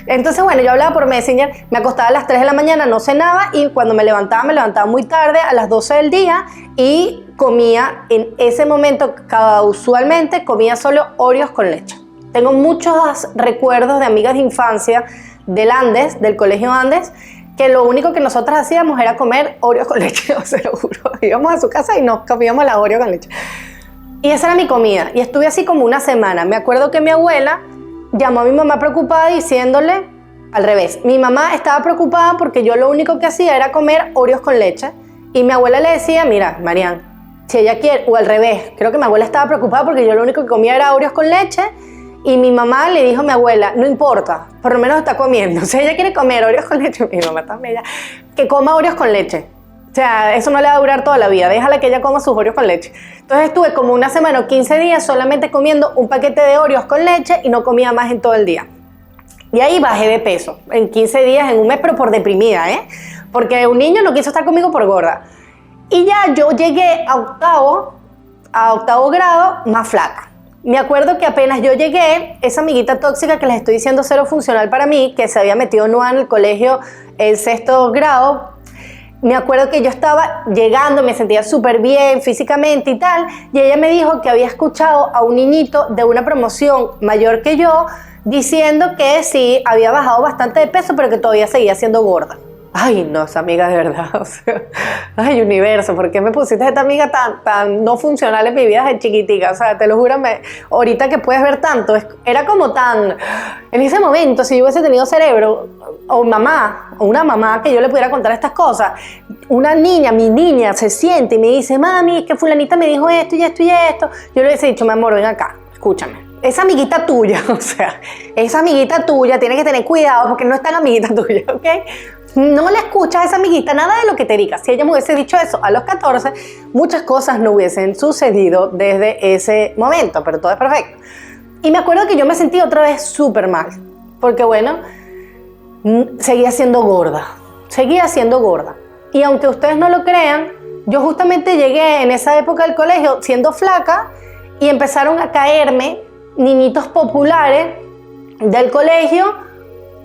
Entonces, bueno, yo hablaba por Messenger, me acostaba a las 3 de la mañana, no cenaba, y cuando me levantaba muy tarde, a las 12 del día, y comía en ese momento, usualmente comía solo Oreos con leche. Tengo muchos recuerdos de amigas de infancia del Andes, del colegio Andes, que lo único que nosotras hacíamos era comer Oreos con leche, os lo juro. Íbamos a su casa y nos comíamos la Oreo con leche. Y esa era mi comida, y estuve así como una semana. Me acuerdo que mi abuela llamó a mi mamá preocupada diciéndole, al revés, mi mamá estaba preocupada porque yo lo único que hacía era comer Oreos con leche, y mi abuela le decía, mira, Marian, si ella quiere, o al revés, creo que mi abuela estaba preocupada porque yo lo único que comía era Oreos con leche, y mi mamá le dijo a mi abuela, no importa, por lo menos está comiendo, si ella quiere comer Oreos con leche, mi mamá también, que coma Oreos con leche. O sea, eso no le va a durar toda la vida, déjala que ella coma sus Oreos con leche. Entonces estuve como una semana o 15 días solamente comiendo un paquete de Oreos con leche y no comía más en todo el día. Y ahí bajé de peso, en 15 días, en un mes, pero por deprimida, porque un niño no quiso estar conmigo por gorda. Y ya yo llegué a octavo grado más flaca. Me acuerdo que apenas yo llegué, esa amiguita tóxica que les estoy diciendo cero funcional para mí, que se había metido nueva en el colegio el 6º grado, me acuerdo que yo estaba llegando, me sentía súper bien físicamente y tal, y ella me dijo que había escuchado a un niñito de una promoción mayor que yo diciendo que sí, había bajado bastante de peso, pero que todavía seguía siendo gorda. Ay, no, esa amiga de verdad, o sea, ay, universo, ¿por qué me pusiste esta amiga tan no funcional en mi vida de chiquitica? O sea, te lo juro, ahorita que puedes ver tanto, era como tan, en ese momento, si yo hubiese tenido cerebro, o una mamá que yo le pudiera contar estas cosas, mi niña se siente y me dice, mami, es que fulanita me dijo esto y esto y esto, yo le hubiese dicho, mi amor, ven acá, escúchame. Esa amiguita tuya, o sea, esa amiguita tuya tiene que tener cuidado porque no es tan amiguita tuya, ¿ok? No le escuchas a esa amiguita nada de lo que te diga. Si ella me hubiese dicho eso a los 14, muchas cosas no hubiesen sucedido desde ese momento, pero todo es perfecto. Y me acuerdo que yo me sentí otra vez súper mal, porque bueno, seguía siendo gorda. Y aunque ustedes no lo crean, yo justamente llegué en esa época del colegio siendo flaca y empezaron a caerme niñitos populares del colegio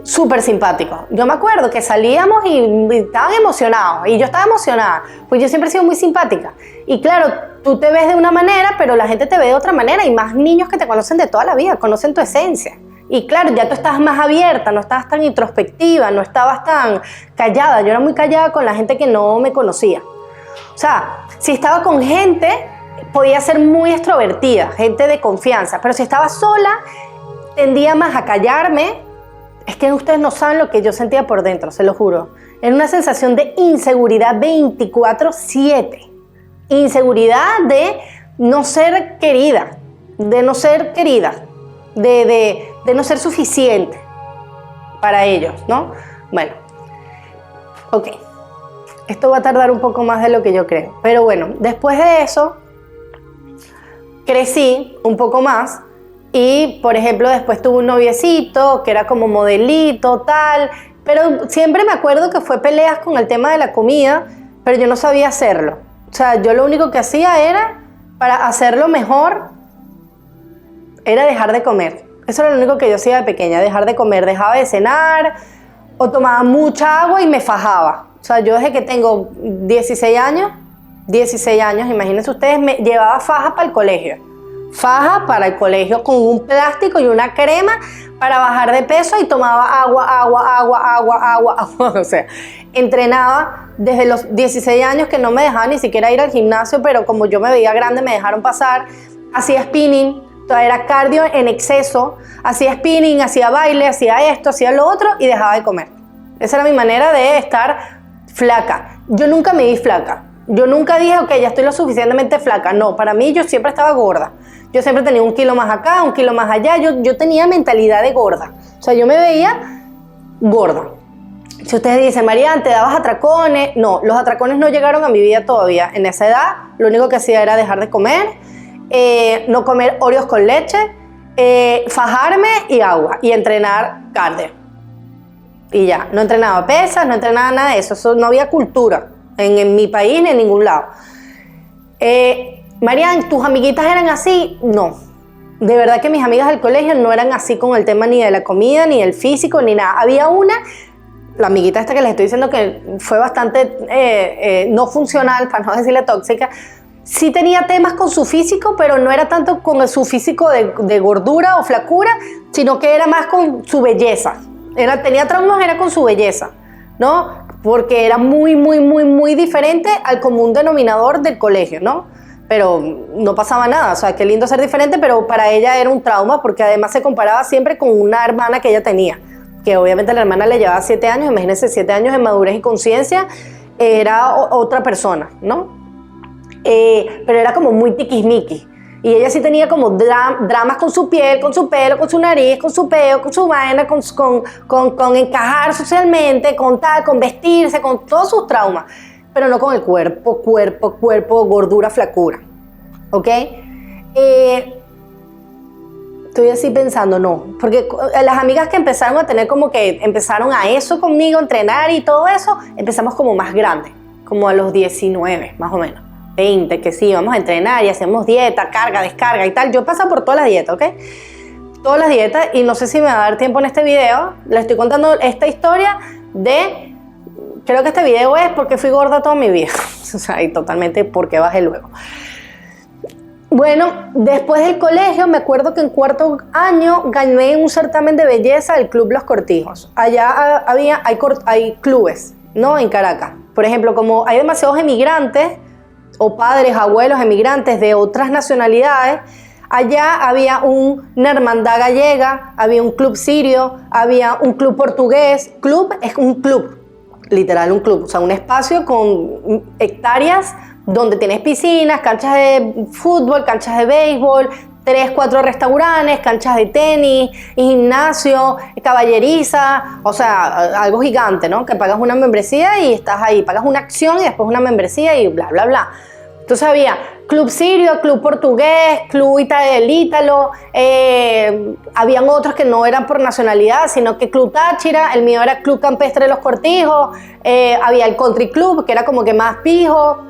súper simpáticos. Yo me acuerdo que salíamos y estaban emocionados, y yo estaba emocionada, pues yo siempre he sido muy simpática. Y claro, tú te ves de una manera, pero la gente te ve de otra manera, y más niños que te conocen de toda la vida, conocen tu esencia. Y claro, ya tú estabas más abierta, no estabas tan introspectiva, no estabas tan callada. Yo era muy callada con la gente que no me conocía. O sea, si estaba con gente, podía ser muy extrovertida, gente de confianza, pero si estaba sola, tendía más a callarme. Es que ustedes no saben lo que yo sentía por dentro, se lo juro. Era una sensación de inseguridad 24/7. Inseguridad de no ser querida, de no ser querida, de no ser suficiente para ellos, ¿no? Bueno, ok. Esto va a tardar un poco más de lo que yo creo. Pero bueno, después de eso, crecí un poco más y, por ejemplo, después tuve un noviecito que era como modelito, tal. Pero siempre me acuerdo que fue peleas con el tema de la comida, pero yo no sabía hacerlo. O sea, yo lo único que hacía era, para hacerlo mejor, era dejar de comer. Eso era lo único que yo hacía de pequeña, dejar de comer. Dejaba de cenar o tomaba mucha agua y me fajaba. O sea, yo desde que tengo 16 años, imagínense ustedes, me llevaba faja para el colegio. Faja para el colegio con un plástico y una crema para bajar de peso y tomaba agua. O sea, entrenaba desde los 16 años que no me dejaban ni siquiera ir al gimnasio, pero como yo me veía grande me dejaron pasar. Hacía spinning, era cardio en exceso, hacía spinning, hacía baile, hacía esto, hacía lo otro y dejaba de comer. Esa era mi manera de estar flaca. Yo nunca me vi flaca. Yo nunca dije, ok, ya estoy lo suficientemente flaca. No, para mí yo siempre estaba gorda. Yo siempre tenía 1 kilo más acá, 1 kilo más allá. Yo tenía mentalidad de gorda. O sea, yo me veía gorda. Si ustedes dicen, Marian, ¿te dabas atracones? No, los atracones no llegaron a mi vida todavía. En esa edad, lo único que hacía era dejar de comer, no comer Oreos con leche, fajarme y agua y entrenar cardio. Y ya, no entrenaba pesas, no entrenaba nada de eso no había cultura en mi país ni en ningún lado. Marian, ¿tus amiguitas eran así? No, de verdad que mis amigas del colegio no eran así con el tema ni de la comida, ni del físico, ni nada. Había una, la amiguita esta que les estoy diciendo que fue bastante no funcional, para no decirle tóxica, sí tenía temas con su físico, pero no era tanto con su físico de gordura o flacura, sino que era más con su belleza. Tenía traumas, era con su belleza, ¿no? Porque era muy diferente al común denominador del colegio, ¿no? Pero no pasaba nada, o sea, qué lindo ser diferente, pero para ella era un trauma, porque además se comparaba siempre con una hermana que ella tenía, que obviamente la hermana le llevaba 7 años, imagínense 7 años de madurez y conciencia, era otra persona, ¿no? Pero era como muy tiquismiquis. Y ella sí tenía como dramas con su piel, con su pelo, con su nariz, con su pelo, con su vaina, con encajar socialmente, con vestirse, con todos sus traumas. Pero no con el cuerpo, gordura, flacura. ¿Ok? Estoy así pensando, no. Porque las amigas que empezaron a tener como que empezaron a eso conmigo, a entrenar y todo eso, empezamos como más grandes, como a los 19, más o menos. 20, que sí, vamos a entrenar y hacemos dieta, carga, descarga y tal. Yo paso por todas las dietas, ¿ok? Todas las dietas, y no sé si me va a dar tiempo en este video. Les estoy contando esta historia de... Creo que este video es porque fui gorda toda mi vida. O sea, y totalmente porque bajé luego. Bueno, después del colegio, me acuerdo que en 4º año gané un certamen de belleza del Club Los Cortijos. Allá hay clubes, ¿no? En Caracas. Por ejemplo, como hay demasiados emigrantes, o padres, abuelos emigrantes de otras nacionalidades, allá había una hermandad gallega, había un club sirio, había un club portugués. Club es un club, literal un club, o sea, un espacio con hectáreas donde tienes piscinas, canchas de fútbol, canchas de béisbol, 3, 4 restaurantes, canchas de tenis, gimnasio, caballeriza, o sea, algo gigante, ¿no? Que pagas una membresía y estás ahí, pagas una acción y después una membresía y bla, bla, bla. Entonces había club sirio, club portugués, club del Ítalo, habían otros que no eran por nacionalidad, sino que club Táchira, el mío era club campestre de Los Cortijos, había el country club, que era como que más pijo,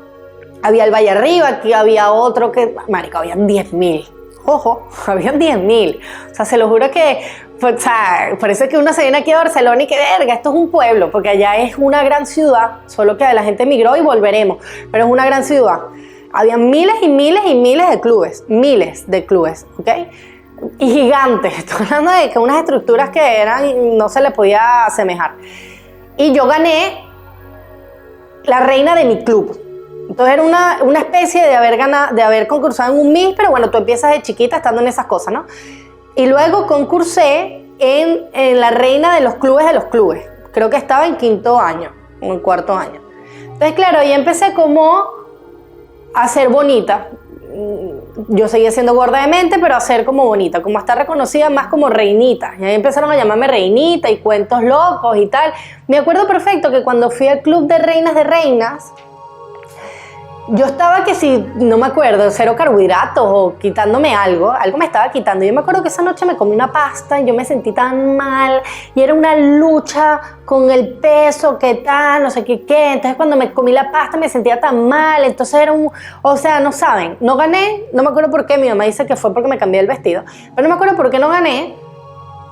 había el Valle Arriba, aquí había otro que, marico, habían 10.000. Ojo, habían 10.000. O sea, se lo juro que, pues, o sea, por eso es que uno se viene aquí a Barcelona y que verga, esto es un pueblo, porque allá es una gran ciudad, solo que la gente emigró y volveremos, pero es una gran ciudad. Había miles y miles y miles de clubes, ¿ok? y gigantes. Estoy hablando de que unas estructuras que eran, no se le podía asemejar. Y yo gané la reina de mi club. Entonces era una especie de haber concursado en un Miss, pero bueno, tú empiezas de chiquita estando en esas cosas, ¿no? Y luego concursé en la reina de los clubes. Creo que estaba en quinto año, o en cuarto año. Entonces, claro, ahí empecé como a ser bonita. Yo seguía siendo gorda de mente, pero a ser como bonita, como a estar reconocida más como reinita. Y ahí empezaron a llamarme reinita y cuentos locos y tal. Me acuerdo perfecto que cuando fui al club de reinas, yo estaba que si, no me acuerdo, cero carbohidratos o quitándome algo me estaba quitando. Yo me acuerdo que esa noche me comí una pasta y yo me sentí tan mal y era una lucha con el peso, qué tal, no sé qué. Entonces cuando me comí la pasta me sentía tan mal, entonces era o sea, no saben, no gané, no me acuerdo por qué, mi mamá dice que fue porque me cambié el vestido, pero no me acuerdo por qué no gané.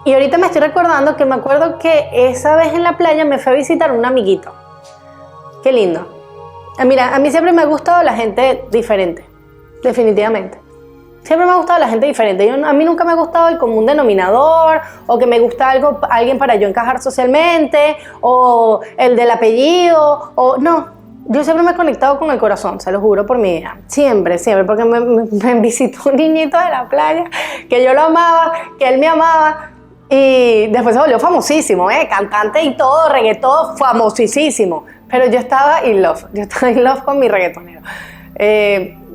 Y ahorita me estoy recordando que me acuerdo que esa vez en la playa me fue a visitar un amiguito. Qué lindo. Mira, a mí siempre me ha gustado la gente diferente, definitivamente. Siempre me ha gustado la gente diferente. A mí nunca me ha gustado el común denominador, o que me gusta alguien para yo encajar socialmente, o el del apellido, o no. Yo siempre me he conectado con el corazón, se lo juro por mi vida. Siempre, porque me visitó un niñito de la playa, que yo lo amaba, que él me amaba, y después se volvió famosísimo, cantante y todo, reggaetón, famosísimo. Pero yo estaba in love con mi reggaetonero.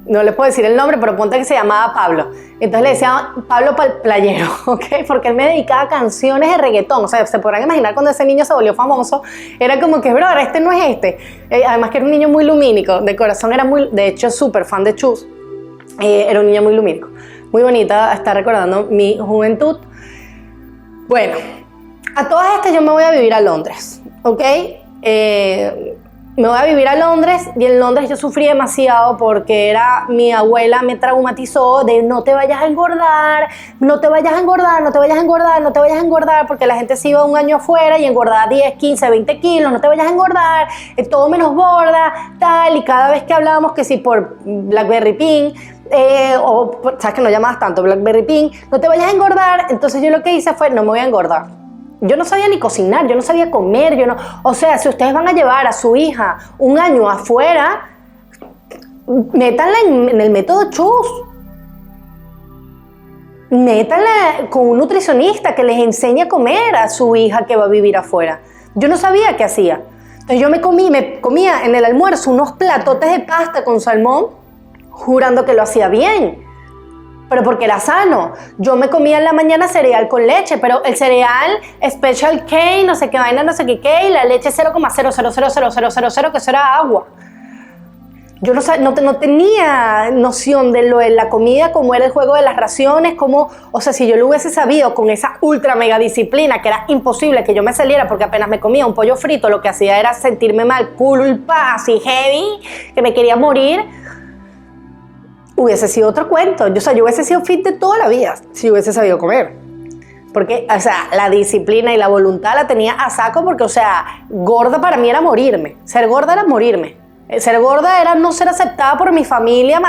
No le puedo decir el nombre, pero ponte que se llamaba Pablo. Entonces le decía Pablo Playero, ¿ok? Porque él me dedicaba canciones de reggaetón. O sea, se podrán imaginar cuando ese niño se volvió famoso, era como que, bro, este no es este. Además que era un niño muy lumínico, de corazón de hecho, súper fan de Chus. Era un niño muy lumínico. Muy bonita, está recordando mi juventud. Bueno, a todas estas yo me voy a vivir a Londres, ¿ok? Me voy a vivir a Londres y en Londres yo sufrí demasiado porque mi abuela me traumatizó de no te vayas a engordar, porque la gente se iba un año afuera y engordaba 10, 15, 20 kilos, no te vayas a engordar, todo menos gorda, tal, y cada vez que hablábamos que si por Blackberry Pink, sabes que no llamabas tanto Blackberry Pink, no te vayas a engordar, entonces yo lo que hice fue no me voy a engordar. Yo no sabía ni cocinar, yo no sabía comer, o sea, si ustedes van a llevar a su hija un año afuera, métanla en el método Chus. Métanla con un nutricionista que les enseñe a comer a su hija que va a vivir afuera. Yo no sabía qué hacía. Entonces yo me comía en el almuerzo unos platotes de pasta con salmón, jurando que lo hacía bien. Pero porque era sano. Yo me comía en la mañana cereal con leche, pero el cereal Special K, no sé qué vaina, no sé qué, y la leche 0,0000000, que eso era agua. Yo no tenía noción de lo de la comida, cómo era el juego de las raciones, o sea, si yo lo hubiese sabido con esa ultra mega disciplina, que era imposible que yo me saliera porque apenas me comía un pollo frito, lo que hacía era sentirme mal, culpa, así heavy, que me quería morir. Hubiese sido otro cuento. Yo hubiese sido fit de toda la vida si hubiese sabido comer. Porque, o sea, la disciplina y la voluntad la tenía a saco porque, o sea, gorda para mí era morirme. Ser gorda era morirme. Ser gorda era no ser aceptada por mi familia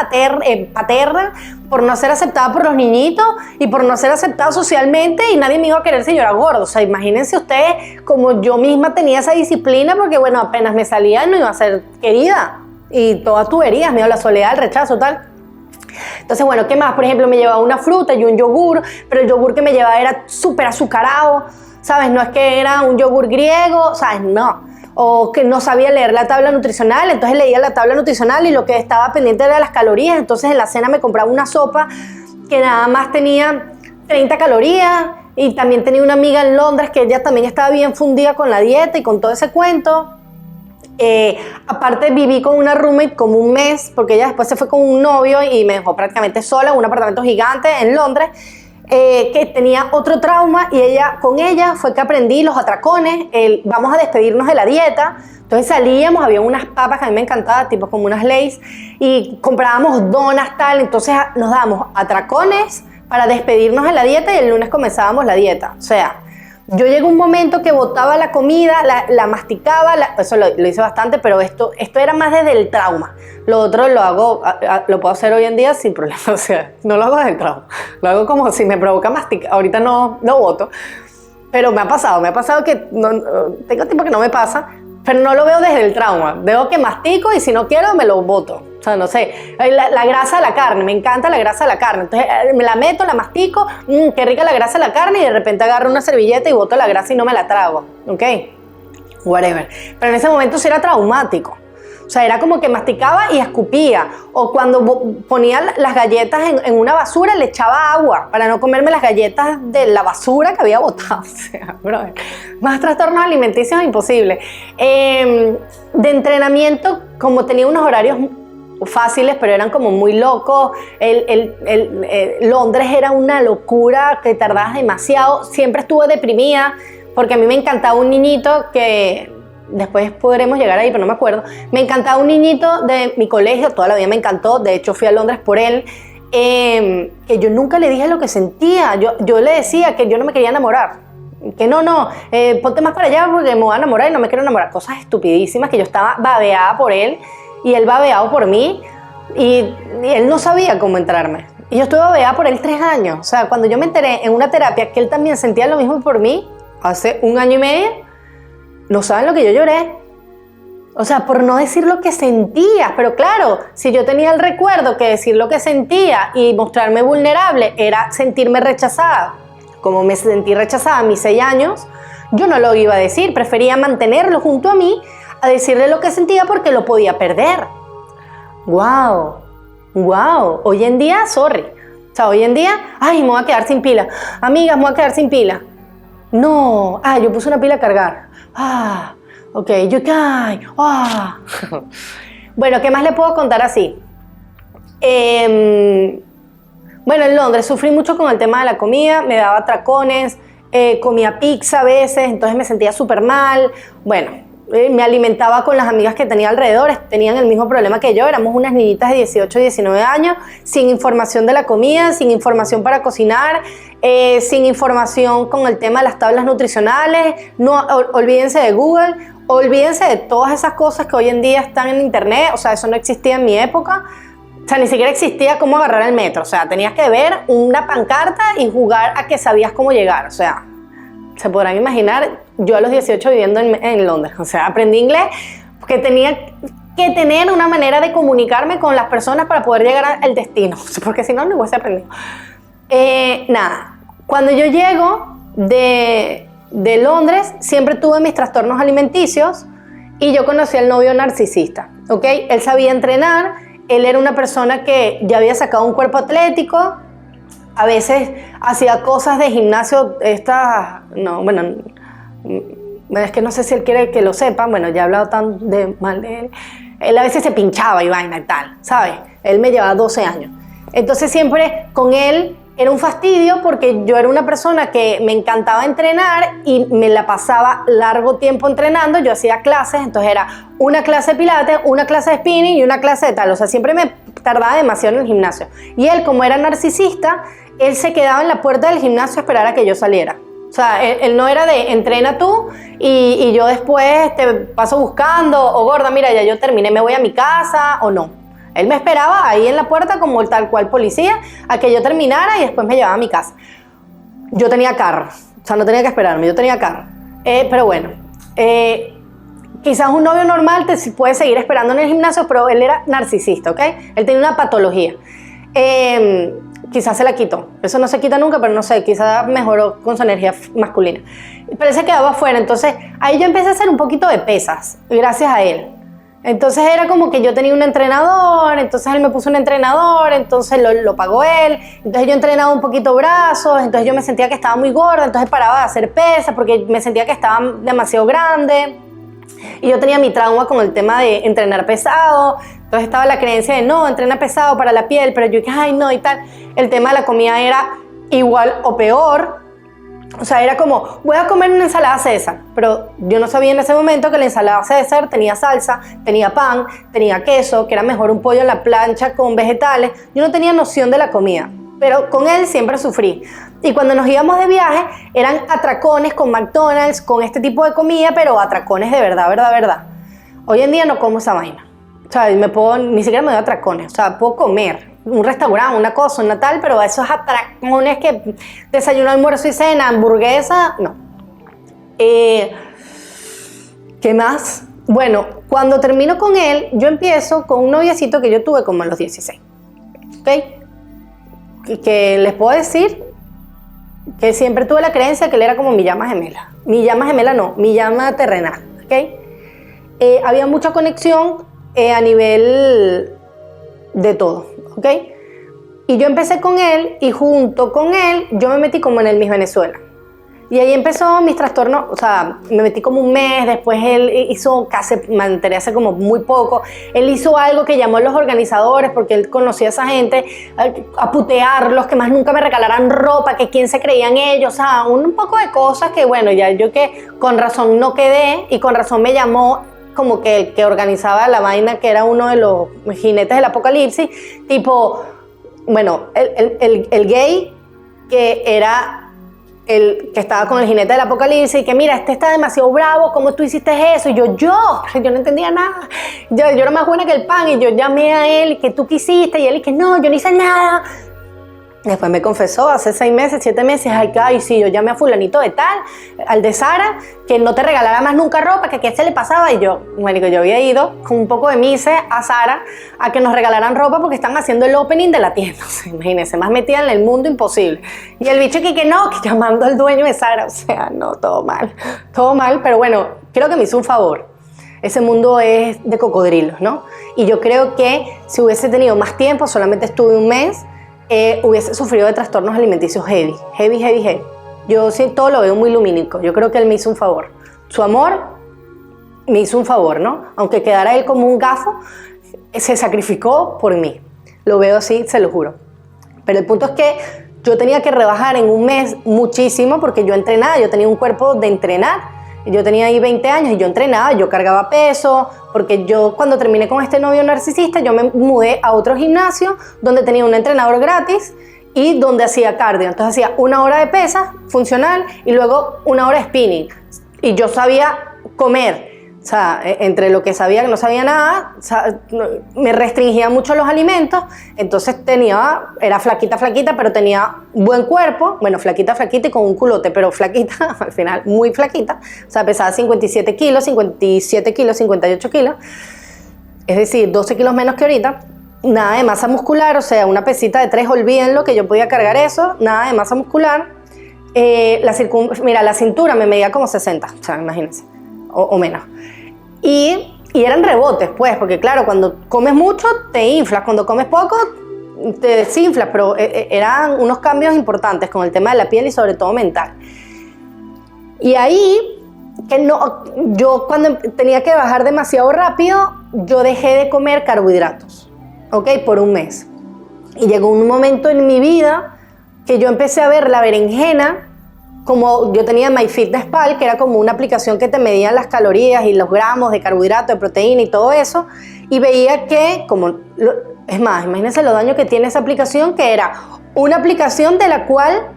paterna, por no ser aceptada por los niñitos y por no ser aceptada socialmente, y nadie me iba a querer si yo era gorda. O sea, imagínense ustedes como yo misma tenía esa disciplina porque, bueno, apenas me salía no iba a ser querida. Y todas tuberías, miedo a la soledad, el rechazo, tal. Entonces, bueno, ¿qué más? Por ejemplo, me llevaba una fruta y un yogur, pero el yogur que me llevaba era súper azucarado, ¿sabes? No es que era un yogur griego, ¿sabes? No. O que no sabía leer la tabla nutricional, entonces leía la tabla nutricional y lo que estaba pendiente era las calorías. Entonces en la cena me compraba una sopa que nada más tenía 30 calorías, y también tenía una amiga en Londres que ella también estaba bien fundida con la dieta y con todo ese cuento. Aparte viví con una roommate como un mes, porque ella después se fue con un novio y me dejó prácticamente sola en un apartamento gigante en Londres, que tenía otro trauma, y con ella fue que aprendí los atracones, vamos a despedirnos de la dieta. Entonces salíamos, había unas papas que a mí me encantaban, tipo como unas Lay's, y comprábamos donas, tal. Entonces nos dábamos atracones para despedirnos de la dieta y el lunes comenzábamos la dieta. O sea, Yo llegué a un momento que botaba la comida, la masticaba, eso lo hice bastante, pero esto era más desde el trauma. Lo otro lo hago, lo puedo hacer hoy en día sin problema, o sea, no lo hago desde el trauma. Lo hago como si me provoca masticar, ahorita no boto, pero me ha pasado que tengo tiempo que no me pasa, pero no lo veo desde el trauma. Veo que mastico y si no quiero me lo boto. O sea, no sé, la grasa de la carne, me encanta la grasa de la carne. Entonces me la meto, la mastico, qué rica la grasa de la carne, y de repente agarro una servilleta y boto la grasa y no me la trago. ¿Ok? Whatever. Pero en ese momento sí era traumático. O sea, era como que masticaba y escupía. O cuando ponía las galletas en una basura, le echaba agua para no comerme las galletas de la basura que había botado. O sea, brother, más trastornos alimenticios imposible. De entrenamiento, como tenía unos horarios fáciles, pero eran como muy locos. Londres era una locura, que tardabas demasiado. Siempre estuve deprimida porque a mí me encantaba un niñito que... Después podremos llegar ahí, pero no me acuerdo. Me encantaba un niñito de mi colegio, toda la vida me encantó. De hecho, fui a Londres por él. Que yo nunca le dije lo que sentía. Yo le decía que yo no me quería enamorar. Que no, ponte más para allá porque me voy a enamorar y no me quiero enamorar. Cosas estupidísimas, que yo estaba babeada por él y él babeado por mí. Y él no sabía cómo entrarme. Y yo estuve babeada por él 3 años. O sea, cuando yo me enteré en una terapia que él también sentía lo mismo por mí, hace 1 año y medio, no saben lo que yo lloré. O sea, por no decir lo que sentía. Pero claro, si yo tenía el recuerdo que decir lo que sentía y mostrarme vulnerable era sentirme rechazada, como me sentí rechazada a mis 6 años, yo no lo iba a decir. Prefería mantenerlo junto a mí a decirle lo que sentía porque lo podía perder. ¡Wow! Hoy en día, sorry. O sea, hoy en día, ay, me voy a quedar sin pila. Amigas, me voy a quedar sin pila. No, yo puse una pila a cargar. Ok, Bueno, ¿qué más le puedo contar así? Bueno, en Londres sufrí mucho con el tema de la comida, me daba atracones, comía pizza a veces, entonces me sentía súper mal. Bueno, me alimentaba con las amigas que tenía alrededor, tenían el mismo problema que yo, éramos unas niñitas de 18 y 19 años, sin información de la comida, sin información para cocinar, sin información con el tema de las tablas nutricionales. No, olvídense de Google, olvídense de todas esas cosas que hoy en día están en internet. O sea, eso no existía en mi época. O sea, ni siquiera existía cómo agarrar el metro. O sea, tenías que ver una pancarta y jugar a que sabías cómo llegar. O sea, se podrán imaginar, yo a los 18 viviendo en Londres. O sea, aprendí inglés porque tenía que tener una manera de comunicarme con las personas para poder llegar al destino. Porque si no, no hubiese aprendido. Nada. Cuando yo llego de Londres, siempre tuve mis trastornos alimenticios y yo conocí al novio narcisista, ¿ok? Él sabía entrenar, él era una persona que ya había sacado un cuerpo atlético, a veces hacía cosas de gimnasio, es que no sé si él quiere que lo sepan, bueno, ya he hablado tan mal de él. Él a veces se pinchaba y vaina y tal, ¿sabes? Él me llevaba 12 años. Entonces siempre con él era un fastidio porque yo era una persona que me encantaba entrenar y me la pasaba largo tiempo entrenando. Yo hacía clases, entonces era una clase de pilates, una clase de spinning y una clase de tal. O sea, siempre me tardaba demasiado en el gimnasio. Y él, como era narcisista, él se quedaba en la puerta del gimnasio a esperar a que yo saliera. O sea, él no era de entrena tú y yo después te paso buscando, o gorda, mira, ya yo terminé, me voy a mi casa, o no. Él me esperaba ahí en la puerta como el tal cual policía a que yo terminara y después me llevaba a mi casa. Yo tenía carro, o sea, no tenía que esperarme, yo tenía carro. Pero bueno, quizás un novio normal te puede seguir esperando en el gimnasio, pero él era narcisista, ¿ok? Él tenía una patología. Quizás se la quitó. Eso no se quita nunca, pero no sé, quizás mejoró con su energía masculina. Pero él se quedaba afuera, entonces ahí yo empecé a hacer un poquito de pesas, gracias a él. Entonces era como que yo tenía un entrenador, entonces él me puso un entrenador, entonces lo pagó él, entonces yo entrenaba un poquito brazos, entonces yo me sentía que estaba muy gorda, entonces paraba de hacer pesas porque me sentía que estaba demasiado grande. Y yo tenía mi trauma con el tema de entrenar pesado, entonces estaba la creencia de no, entrena pesado para la piel, pero yo dije, ay no y tal. El tema de la comida era igual o peor. O sea, era como, voy a comer una ensalada César, pero yo no sabía en ese momento que la ensalada César tenía salsa, tenía pan, tenía queso, que era mejor un pollo en la plancha con vegetales. Yo no tenía noción de la comida. pero con él siempre sufrí. Y cuando nos íbamos de viaje, eran atracones con McDonald's, con este tipo de comida, pero atracones de verdad, verdad, verdad. Hoy en día no como esa vaina. O sea, ni siquiera me doy atracones. O sea, puedo comer un restaurante, una cosa, una tal, pero esos atracones que desayuno, almuerzo y cena, hamburguesa, no. ¿Qué más? Bueno, cuando termino con él, yo empiezo con un noviecito que yo tuve como a los 16. ¿Ok? Que les puedo decir que siempre tuve la creencia que él era como mi llama gemela. Mi llama gemela no, mi llama terrenal. ¿Ok? Había mucha conexión a nivel de todo. ¿Ok? Y yo empecé con él y junto con él yo me metí como en el Miss Venezuela. Y ahí empezó mis trastornos, o sea, me metí como un mes, después él hizo, casi me enteré hace como muy poco, él hizo algo que llamó a los organizadores, porque él conocía a esa gente, a putearlos, que más nunca me regalaran ropa, que quién se creían ellos, o sea, un poco de cosas que bueno, ya yo que con razón no quedé y con razón me llamó como que el que organizaba la vaina, que era uno de los jinetes del apocalipsis, tipo, bueno, el gay que era el que estaba con el jinete del apocalipsis y que mira, este está demasiado bravo, ¿cómo tú hiciste eso? Y yo no entendía nada, yo era más buena que el pan y yo llamé a él y que tú quisiste y él y que no, yo no hice nada. Después me confesó hace 6 meses, 7 meses, ay sí, yo llamé a fulanito de tal, al de Sara, que no te regalaba más nunca ropa, que qué se le pasaba. Y yo, bueno, yo había ido con un poco de mise a Sara a que nos regalaran ropa porque están haciendo el opening de la tienda. O sea, imagínense, más metida en el mundo imposible. Y el bicho que no, que llamando al dueño de Sara, o sea, no, todo mal, pero bueno, creo que me hizo un favor. Ese mundo es de cocodrilos, ¿no? Y yo creo que si hubiese tenido más tiempo, solamente estuve un mes, hubiese sufrido de trastornos alimenticios heavy. Yo sí, todo lo veo muy lumínico. Yo creo que él me hizo un favor. Su amor me hizo un favor, ¿no? Aunque quedara él como un gafo, se sacrificó por mí. Lo veo así, se lo juro. Pero el punto es que yo tenía que rebajar en un mes muchísimo porque yo entrenaba, yo tenía un cuerpo de entrenar. Yo tenía ahí 20 años y yo entrenaba, yo cargaba peso, porque yo cuando terminé con este novio narcisista, yo me mudé a otro gimnasio donde tenía un entrenador gratis y donde hacía cardio. Entonces hacía 1 hora de pesas funcional y luego 1 hora de spinning. Y yo sabía comer. O sea, entre lo que sabía que no sabía nada, o sea, me restringía mucho los alimentos, entonces era flaquita, pero tenía buen cuerpo, bueno, flaquita y con un culote, pero flaquita, al final muy flaquita, o sea, pesaba 57 kilos, 58 kilos, es decir, 12 kilos menos que ahorita, nada de masa muscular, o sea, una pesita de 3, olvídenlo, que yo podía cargar eso, nada de masa muscular, mira, la cintura me medía como 60, o sea, imagínense. O menos. Y eran rebotes, pues, porque claro, cuando comes mucho te inflas, cuando comes poco te desinflas, pero eran unos cambios importantes con el tema de la piel y sobre todo mental. Y ahí, yo cuando tenía que bajar demasiado rápido, yo dejé de comer carbohidratos, ¿ok? Por un mes. Y llegó un momento en mi vida que yo empecé a ver la berenjena, como yo tenía MyFitnessPal, que era como una aplicación que te medía las calorías y los gramos de carbohidrato, de proteína y todo eso, y veía que, es más, imagínense lo daño que tiene esa aplicación, que era una aplicación de la cual,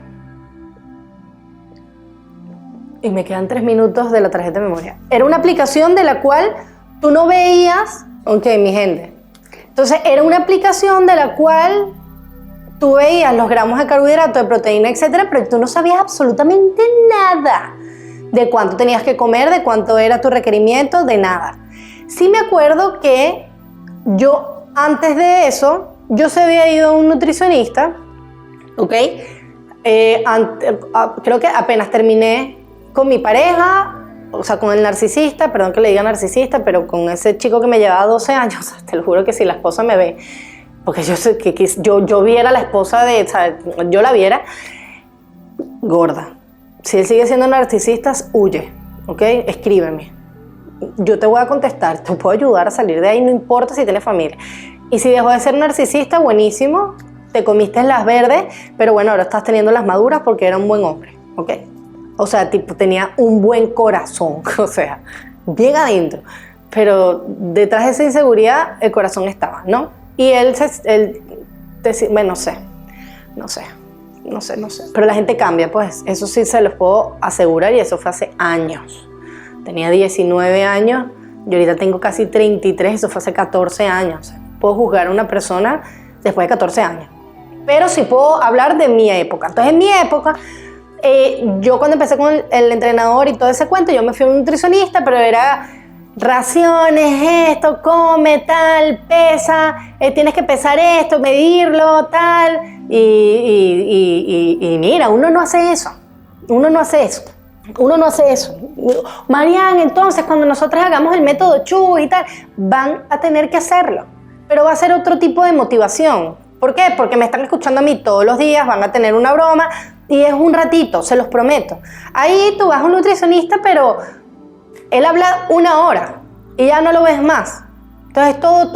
y me quedan 3 minutos de la tarjeta de memoria, era una aplicación de la cual tú no veías, ok, mi gente, entonces era una aplicación de la cual tú veías los gramos de carbohidrato, de proteína, etcétera, pero tú no sabías absolutamente nada de cuánto tenías que comer, de cuánto era tu requerimiento, de nada. Sí me acuerdo que yo, antes de eso, yo se había ido a un nutricionista, ¿ok? Creo que apenas terminé con mi pareja, o sea, con el narcisista, perdón que le diga narcisista, pero con ese chico que me llevaba 12 años, te lo juro que si la esposa me ve, porque yo sé que yo viera a la esposa o sea, yo la viera gorda. Si él sigue siendo narcisista, huye, ¿ok? Escríbeme. Yo te voy a contestar, te puedo ayudar a salir de ahí, no importa si tienes familia. Y si dejó de ser narcisista, buenísimo, te comiste las verdes, pero bueno, ahora estás teniendo las maduras porque era un buen hombre, ¿ok? O sea, tipo, tenía un buen corazón, o sea, bien adentro. Pero detrás de esa inseguridad, el corazón estaba, ¿no? Y él bueno, no sé. no sé. Pero la gente cambia, pues, eso sí se los puedo asegurar, y eso fue hace años. Tenía 19 años, y ahorita tengo casi 33, eso fue hace 14 años. Puedo juzgar a una persona después de 14 años. Pero sí puedo hablar de mi época. Entonces, en mi época, yo cuando empecé con el entrenador y todo ese cuento, yo me fui a un nutricionista, pero era raciones, esto, come, tal, pesa, tienes que pesar esto, medirlo, tal, y mira, uno no hace eso. Marian, entonces, cuando nosotros hagamos el método Chu y tal, van a tener que hacerlo, pero va a ser otro tipo de motivación. ¿Por qué? Porque me están escuchando a mí todos los días, van a tener una broma, y es un ratito, se los prometo. Ahí tú vas a un nutricionista, pero él habla 1 hora y ya no lo ves más. Entonces todo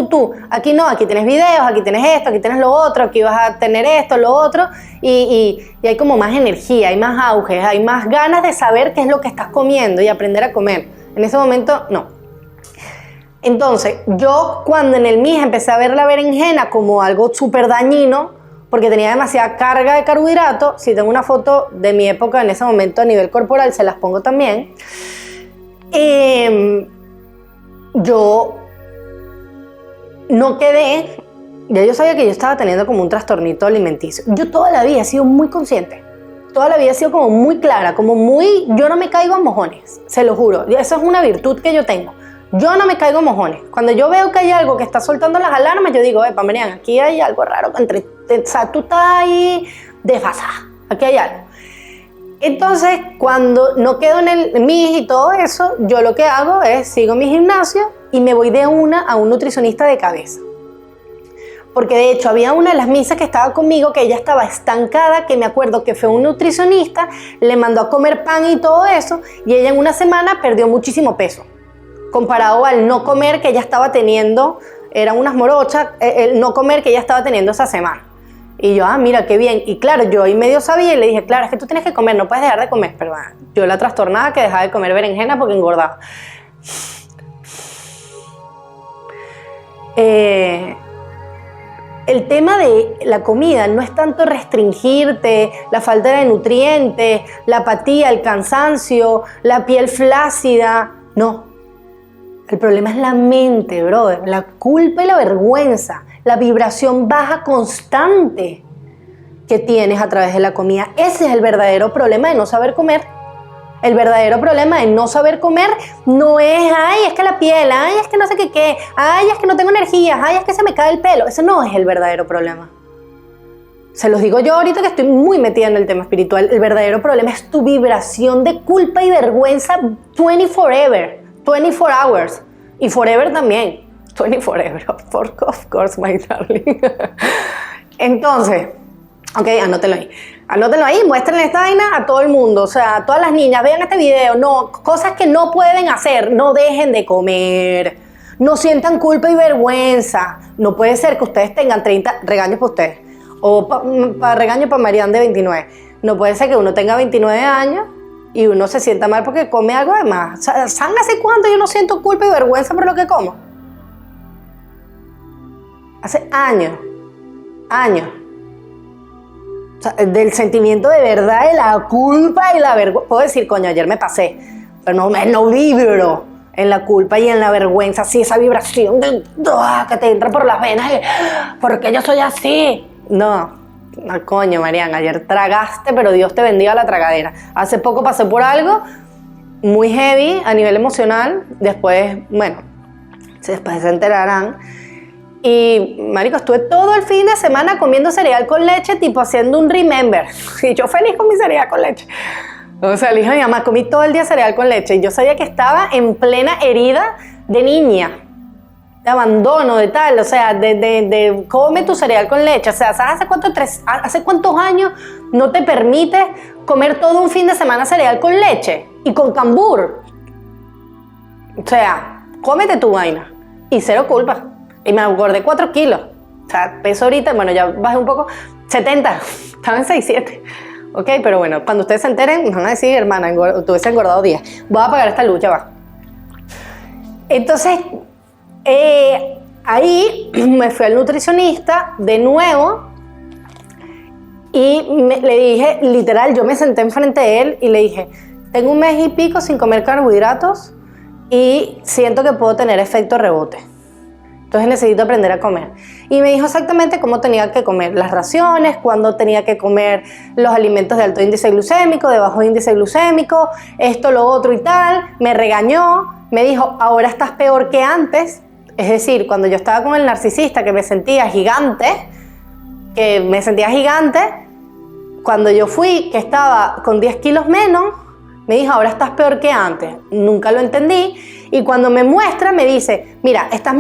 tú. Aquí no, aquí tienes videos, aquí tienes esto, aquí tienes lo otro, aquí vas a tener esto, lo otro, y hay como más energía, hay más auge, hay más ganas de saber qué es lo que estás comiendo y aprender a comer. En ese momento, no. Entonces, yo cuando en el MIS empecé a ver la berenjena como algo súper dañino, porque tenía demasiada carga de carbohidratos, si tengo una foto de mi época en ese momento a nivel corporal, se las pongo también, yo no quedé, ya yo sabía que yo estaba teniendo como un trastornito alimenticio. Yo toda la vida he sido muy consciente, toda la vida he sido como muy clara, yo no me caigo en mojones, se lo juro, eso es una virtud que yo tengo. Yo no me caigo en mojones. Cuando yo veo que hay algo que está soltando las alarmas, yo digo, Marian, aquí hay algo raro, o sea, tú estás ahí desfasada, aquí hay algo. Entonces, cuando no quedo en el MIS y todo eso, yo lo que hago es sigo mi gimnasio y me voy de una a un nutricionista de cabeza. Porque de hecho había una de las misas que estaba conmigo que ella estaba estancada, que me acuerdo que fue un nutricionista, le mandó a comer pan y todo eso, y ella en una semana perdió muchísimo peso. Comparado al no comer que ella estaba teniendo, eran unas morochas, el no comer que ella estaba teniendo esa semana. Y yo, mira, qué bien. Y claro, yo ahí medio sabía y le dije, claro, es que tú tienes que comer, no puedes dejar de comer. Pero bueno, yo la trastornada que dejaba de comer berenjena porque engordaba. El tema de la comida no es tanto restringirte, la falta de nutrientes, la apatía, el cansancio, la piel flácida, no. El problema es la mente, brother, la culpa y la vergüenza, la vibración baja constante que tienes a través de la comida. Ese es el verdadero problema de no saber comer. El verdadero problema de no saber comer no es, es que la piel, es que no sé qué, es que no tengo energía, es que se me cae el pelo. Ese no es el verdadero problema. Se los digo yo ahorita que estoy muy metida en el tema espiritual. El verdadero problema es tu vibración de culpa y vergüenza 24 hours. Y forever también. 24 hours, of course, my darling. Entonces, ok, anótenlo ahí, muéstrenle esta vaina a todo el mundo, o sea, a todas las niñas, vean este video, no, cosas que no pueden hacer, no dejen de comer, no sientan culpa y vergüenza. No puede ser que ustedes tengan 30 regaños para ustedes, o regaños para Marian de 29. No puede ser que uno tenga 29 años y uno se sienta mal porque come algo de más. O sea, ¿saben hace cuánto yo no siento culpa y vergüenza por lo que como? Hace años. O sea, del sentimiento de verdad, de la culpa y la vergüenza. Puedo decir, coño, ayer me pasé, pero no vibro en la culpa y en la vergüenza. Sí, esa vibración que te entra por las venas. ¿Por qué yo soy así? No, coño, Marian, ayer tragaste, pero Dios te bendiga la tragadera. Hace poco pasé por algo muy heavy a nivel emocional. Después se enterarán. Y, marico, estuve todo el fin de semana comiendo cereal con leche, tipo haciendo un remember. Y yo feliz con mi cereal con leche. O sea, le dije a mi mamá, comí todo el día cereal con leche. Y yo sabía que estaba en plena herida de niña, de abandono, de tal. O sea, de come tu cereal con leche. O sea, ¿sabes hace cuántos años no te permites comer todo un fin de semana cereal con leche? Y con cambur. O sea, cómete tu vaina. Y cero culpa. Y me engordé 4 kilos. O sea, peso ahorita, bueno, ya bajé un poco, 70. Estaba en 6,7. Ok, pero bueno, cuando ustedes se enteren, van a decir, hermana, tú hubieses engordado 10. Voy a pagar esta lucha, va. Entonces, ahí me fui al nutricionista de nuevo. Y le dije, literal, yo me senté enfrente de él y le dije, tengo un mes y pico sin comer carbohidratos y siento que puedo tener efecto rebote. Entonces necesito aprender a comer. Y me dijo exactamente cómo tenía que comer las raciones, cuándo tenía que comer los alimentos de alto índice glucémico, de bajo índice glucémico, esto, lo otro y tal. Me regañó, me dijo, ahora estás peor que antes. Es decir, cuando yo estaba con el narcisista, que me sentía gigante, cuando yo fui, que estaba con 10 kilos menos, me dijo, ahora estás peor que antes. Nunca lo entendí. Y cuando me muestra, me dice, mira, estás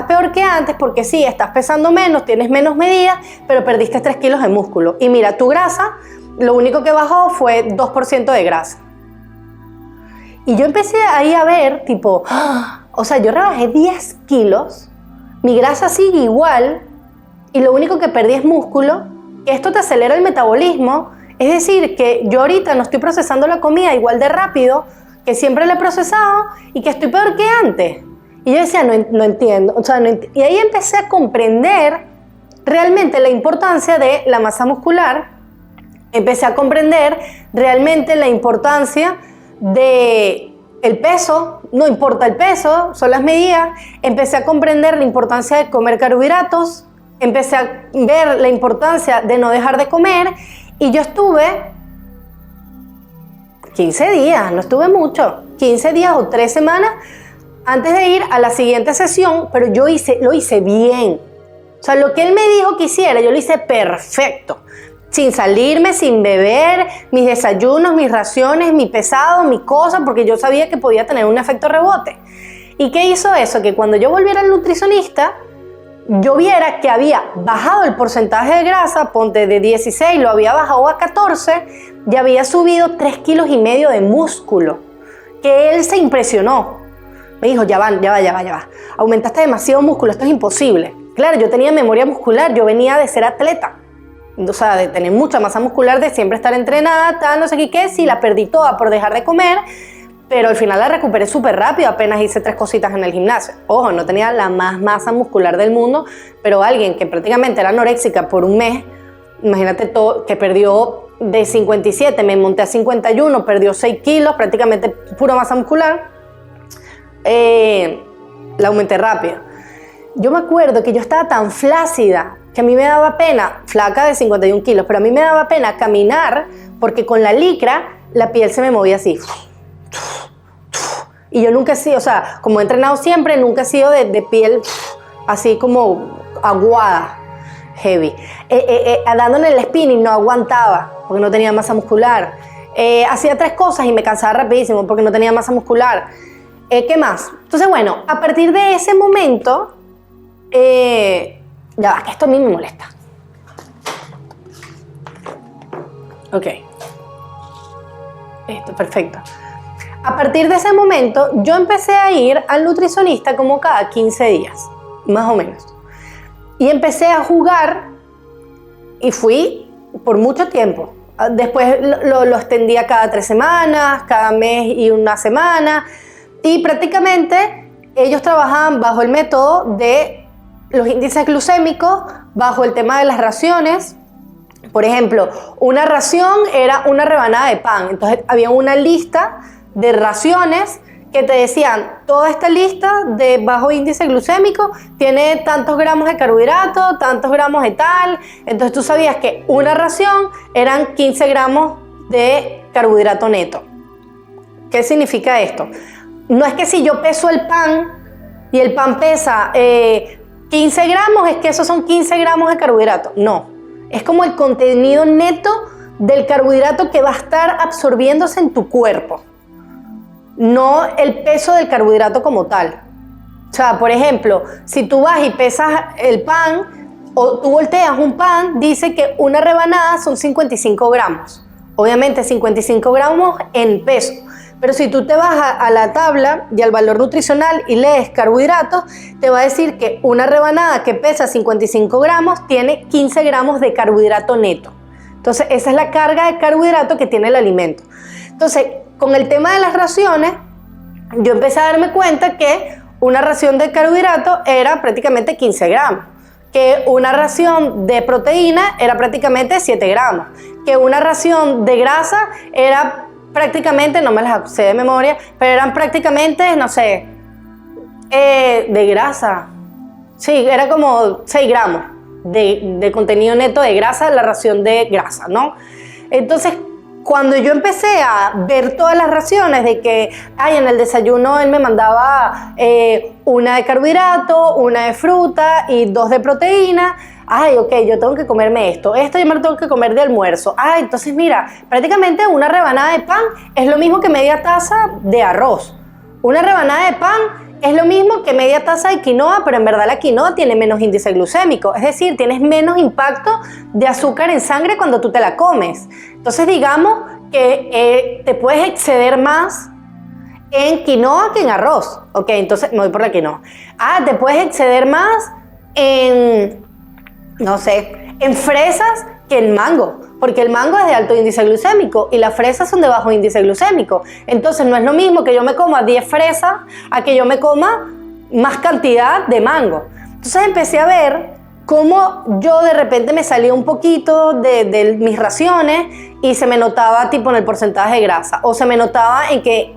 peor que antes porque sí, estás pesando menos, tienes menos medidas, pero perdiste 3 kilos de músculo. Y mira, tu grasa, lo único que bajó fue 2% de grasa. Y yo empecé ahí a ver, tipo, o sea, yo rebajé 10 kilos, mi grasa sigue igual, y lo único que perdí es músculo, que esto te acelera el metabolismo. Es decir, que yo ahorita no estoy procesando la comida igual de rápido que siempre la he procesado y que estoy peor que antes. Y yo decía, no entiendo. O sea, y ahí empecé a comprender realmente la importancia de la masa muscular. Empecé a comprender realmente la importancia de el peso. No importa el peso, son las medidas. Empecé a comprender la importancia de comer carbohidratos. Empecé a ver la importancia de no dejar de comer. Y yo estuve 15 días, no estuve mucho, 15 días o 3 semanas antes de ir a la siguiente sesión, pero lo hice bien. O sea, lo que él me dijo que hiciera, yo lo hice perfecto. Sin salirme, sin beber, mis desayunos, mis raciones, mi pesado, mi cosa, porque yo sabía que podía tener un efecto rebote. ¿Y qué hizo eso? Que cuando yo volviera al nutricionista, yo viera que había bajado el porcentaje de grasa, ponte de 16, lo había bajado a 14, y había subido 3,5 kilos de músculo, que él se impresionó. Me dijo, ya va, aumentaste demasiado músculo, esto es imposible. Claro, yo tenía memoria muscular, yo venía de ser atleta, o sea, de tener mucha masa muscular, de siempre estar entrenada, tal, no sé qué, sí, la perdí toda por dejar de comer, pero al final la recuperé súper rápido, apenas hice 3 cositas en el gimnasio. Ojo, no tenía la más masa muscular del mundo, pero alguien que prácticamente era anoréxica por un mes, imagínate todo, que perdió de 57, me monté a 51, perdió 6 kilos, prácticamente pura masa muscular, la aumenté rápido. Yo me acuerdo que yo estaba tan flácida que a mí me daba pena, flaca de 51 kilos, pero a mí me daba pena caminar porque con la licra la piel se me movía así. Y yo nunca he sido, o sea, como he entrenado siempre, nunca he sido de piel así como aguada, heavy. Dando en el spinning no aguantaba porque no tenía masa muscular. Hacía 3 cosas y me cansaba rapidísimo porque no tenía masa muscular. ¿Qué más? Entonces, bueno, a partir de ese momento, ya va, que esto a mí me molesta. Ok. Esto, perfecto. A partir de ese momento, yo empecé a ir al nutricionista como cada 15 días, más o menos. Y empecé a jugar y fui por mucho tiempo. Después lo extendía cada 3 semanas, cada mes y una semana. Y prácticamente ellos trabajaban bajo el método de los índices glucémicos, bajo el tema de las raciones. Por ejemplo, una ración era una rebanada de pan. Entonces había una lista de raciones que te decían, toda esta lista de bajo índice glucémico tiene tantos gramos de carbohidratos, tantos gramos de tal. Entonces tú sabías que una ración eran 15 gramos de carbohidrato neto. ¿Qué significa esto? No es que si yo peso el pan y el pan pesa 15 gramos, es que esos son 15 gramos de carbohidrato. No, es como el contenido neto del carbohidrato que va a estar absorbiéndose en tu cuerpo, no el peso del carbohidrato como tal. O sea, por ejemplo, si tú vas y pesas el pan o tú volteas un pan, dice que una rebanada son 55 gramos. Obviamente 55 gramos en peso. Pero si tú te vas a la tabla y al valor nutricional y lees carbohidratos, te va a decir que una rebanada que pesa 55 gramos tiene 15 gramos de carbohidrato neto. Entonces, esa es la carga de carbohidrato que tiene el alimento. Entonces, con el tema de las raciones, yo empecé a darme cuenta que una ración de carbohidrato era prácticamente 15 gramos. que una ración de proteína era prácticamente 7 gramos, que una ración de grasa era prácticamente, no me las sé de memoria, pero eran prácticamente, no sé, de grasa. Sí, era como 6 gramos de contenido neto de grasa, la ración de grasa, ¿no? Entonces, cuando yo empecé a ver todas las raciones de que, en el desayuno él me mandaba una de carbohidrato, una de fruta y 2 de proteína, ok, yo tengo que comerme esto yo me lo tengo que comer de almuerzo. Entonces mira, prácticamente una rebanada de pan es lo mismo que media taza de arroz. Una rebanada de pan es lo mismo que media taza de quinoa, pero en verdad la quinoa tiene menos índice glucémico, es decir, tienes menos impacto de azúcar en sangre cuando tú te la comes. Entonces digamos que te puedes exceder más en quinoa que en arroz. Ok, entonces me voy por la quinoa. Te puedes exceder más en, no sé, en fresas que en mango, porque el mango es de alto índice glucémico y las fresas son de bajo índice glucémico. Entonces no es lo mismo que yo me coma 10 fresas a que yo me coma más cantidad de mango. Entonces empecé a ver cómo yo de repente me salía un poquito de mis raciones y se me notaba tipo en el porcentaje de grasa, o se me notaba en que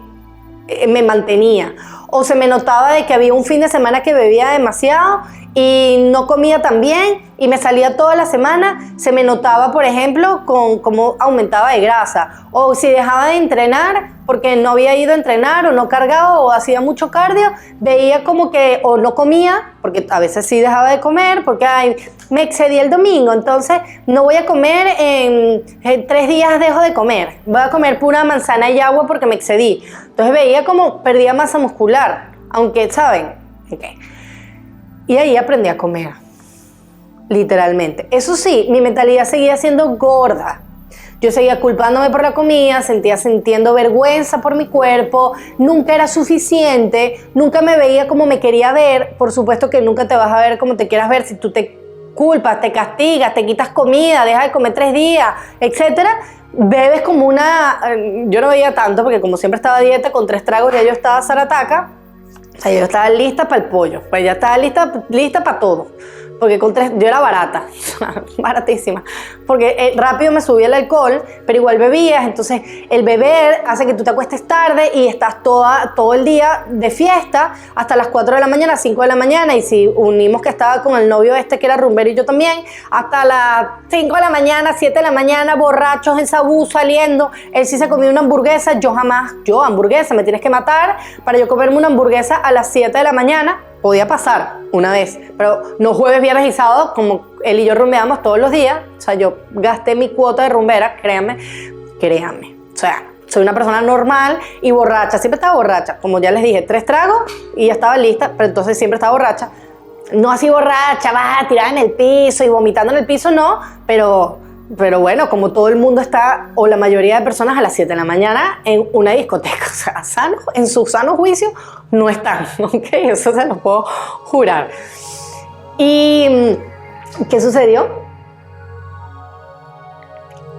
me mantenía, o se me notaba de que había un fin de semana que bebía demasiado y no comía tan bien y me salía toda la semana. Se me notaba, por ejemplo, con cómo aumentaba de grasa, o si dejaba de entrenar porque no había ido a entrenar o no cargaba o hacía mucho cardio, veía como que o no comía, porque a veces sí dejaba de comer porque me excedí el domingo, entonces no voy a comer, en 3 días dejo de comer, voy a comer pura manzana y agua porque me excedí. Entonces veía como perdía masa muscular, aunque, ¿saben? Okay. Y ahí aprendí a comer, literalmente. Eso sí, mi mentalidad seguía siendo gorda. Yo seguía culpándome por la comida, sintiendo vergüenza por mi cuerpo, nunca era suficiente, nunca me veía como me quería ver. Por supuesto que nunca te vas a ver como te quieras ver si tú te culpas, te castigas, te quitas comida, dejas de comer 3 días, etcétera. Bebes como una... Yo no veía tanto porque como siempre estaba a dieta, con 3 tragos ya yo estaba zarataca. O sea, yo estaba lista para el pollo, pues ya estaba lista para todo. Porque con 3, yo era barata, baratísima. Porque rápido me subía el alcohol, pero igual bebías. Entonces, el beber hace que tú te acuestes tarde y estás todo el día de fiesta hasta las 4 de la mañana, 5 de la mañana. Y si unimos que estaba con el novio que era rumbero y yo también, hasta las 5 de la mañana, 7 de la mañana, borrachos en Sabú, saliendo. Él sí se comía una hamburguesa, yo jamás. Hamburguesa, me tienes que matar para yo comerme una hamburguesa a las 7 de la mañana. Podía pasar una vez, pero no jueves, viernes y sábado, como él y yo rumbeamos todos los días. O sea, yo gasté mi cuota de rumbera, créanme. O sea, soy una persona normal y borracha, siempre estaba borracha. Como ya les dije, 3 tragos y ya estaba lista, pero entonces siempre estaba borracha. No así borracha, tirada en el piso y vomitando en el piso, no, pero bueno, como todo el mundo está, o la mayoría de personas a las 7 de la mañana en una discoteca, o sea, en su sano juicio no están, ¿ok? Eso se lo puedo jurar. ¿Y qué sucedió?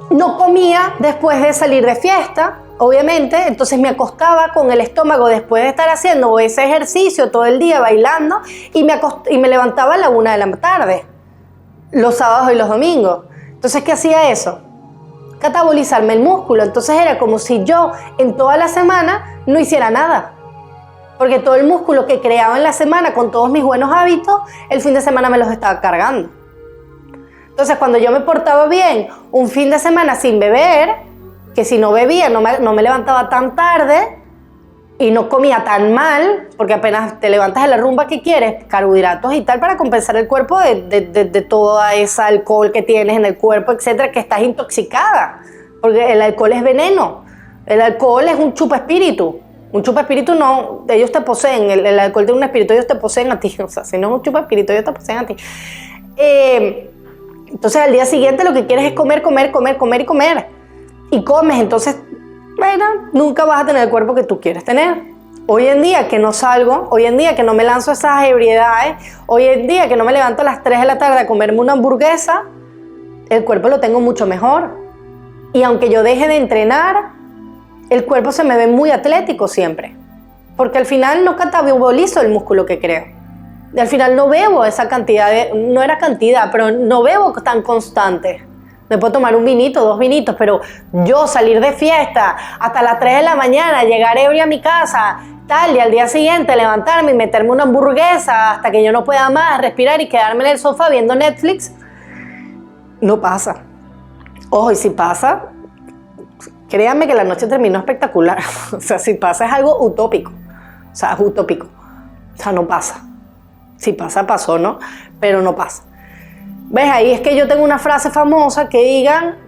No comía después de salir de fiesta, obviamente, entonces me acostaba con el estómago después de estar haciendo ese ejercicio todo el día bailando y me levantaba a la 1 de la tarde, los sábados y los domingos. Entonces, ¿qué hacía eso? Catabolizarme el músculo. Entonces era como si yo en toda la semana no hiciera nada. Porque todo el músculo que creaba en la semana con todos mis buenos hábitos, el fin de semana me los estaba cargando. Entonces, cuando yo me portaba bien un fin de semana sin beber, que si no bebía no me levantaba tan tarde y no comía tan mal, porque apenas te levantas de la rumba que quieres, carbohidratos y tal, para compensar el cuerpo de toda esa alcohol que tienes en el cuerpo, etcétera, que estás intoxicada, porque el alcohol es veneno. El alcohol es un chupa espíritu. Un chupa espíritu no, ellos te poseen, el alcohol tiene un espíritu, ellos te poseen a ti. O sea, si no es un chupa espíritu, ellos te poseen a ti. Entonces al día siguiente lo que quieres es comer. Y comes, entonces, bueno, nunca vas a tener el cuerpo que tú quieres tener. Hoy en día que no salgo, hoy en día que no me lanzo esas ebriedades, hoy en día que no me levanto a las 3 de la tarde a comerme una hamburguesa, el cuerpo lo tengo mucho mejor. Y aunque yo deje de entrenar, el cuerpo se me ve muy atlético siempre. Porque al final no catabolizo el músculo que creo. Y al final no bebo esa cantidad, no era cantidad, pero no bebo tan constante. Me puedo tomar un vinito, 2 vinitos, pero yo salir de fiesta hasta las 3 de la mañana, llegar ebria a mi casa, tal, y al día siguiente levantarme y meterme una hamburguesa hasta que yo no pueda más respirar y quedarme en el sofá viendo Netflix, no pasa. Ojo, y si pasa, créanme que la noche terminó espectacular. O sea, si pasa es algo utópico. O sea, es utópico. O sea, no pasa. Si pasa, pasó, ¿no? Pero no pasa. ¿Ves? Ahí es que yo tengo una frase famosa que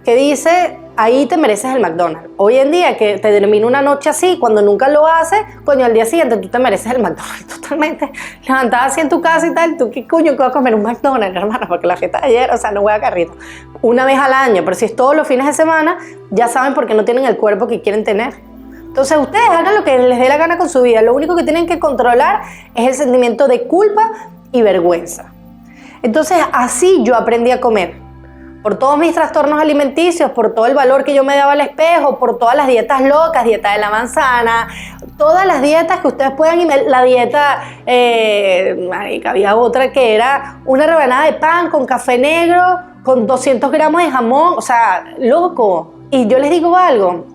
dice, ahí te mereces el McDonald's. Hoy en día que te termina una noche así, cuando nunca lo haces, coño, al día siguiente tú te mereces el McDonald's totalmente. Levantada así en tu casa y tal, tú qué coño que vas a comer un McDonald's, hermano, porque la fiesta de ayer, o sea, no voy a carrito. Una vez al año, pero si es todos los fines de semana, ya saben por qué no tienen el cuerpo que quieren tener. Entonces ustedes hagan lo que les dé la gana con su vida. Lo único que tienen que controlar es el sentimiento de culpa y vergüenza. Entonces así yo aprendí a comer. Por todos mis trastornos alimenticios, por todo el valor que yo me daba al espejo, por todas las dietas locas, dieta de la manzana, todas las dietas que ustedes puedan, la dieta, marica, había otra que era una rebanada de pan con café negro, con 200 gramos de jamón, o sea, loco. Y yo les digo algo,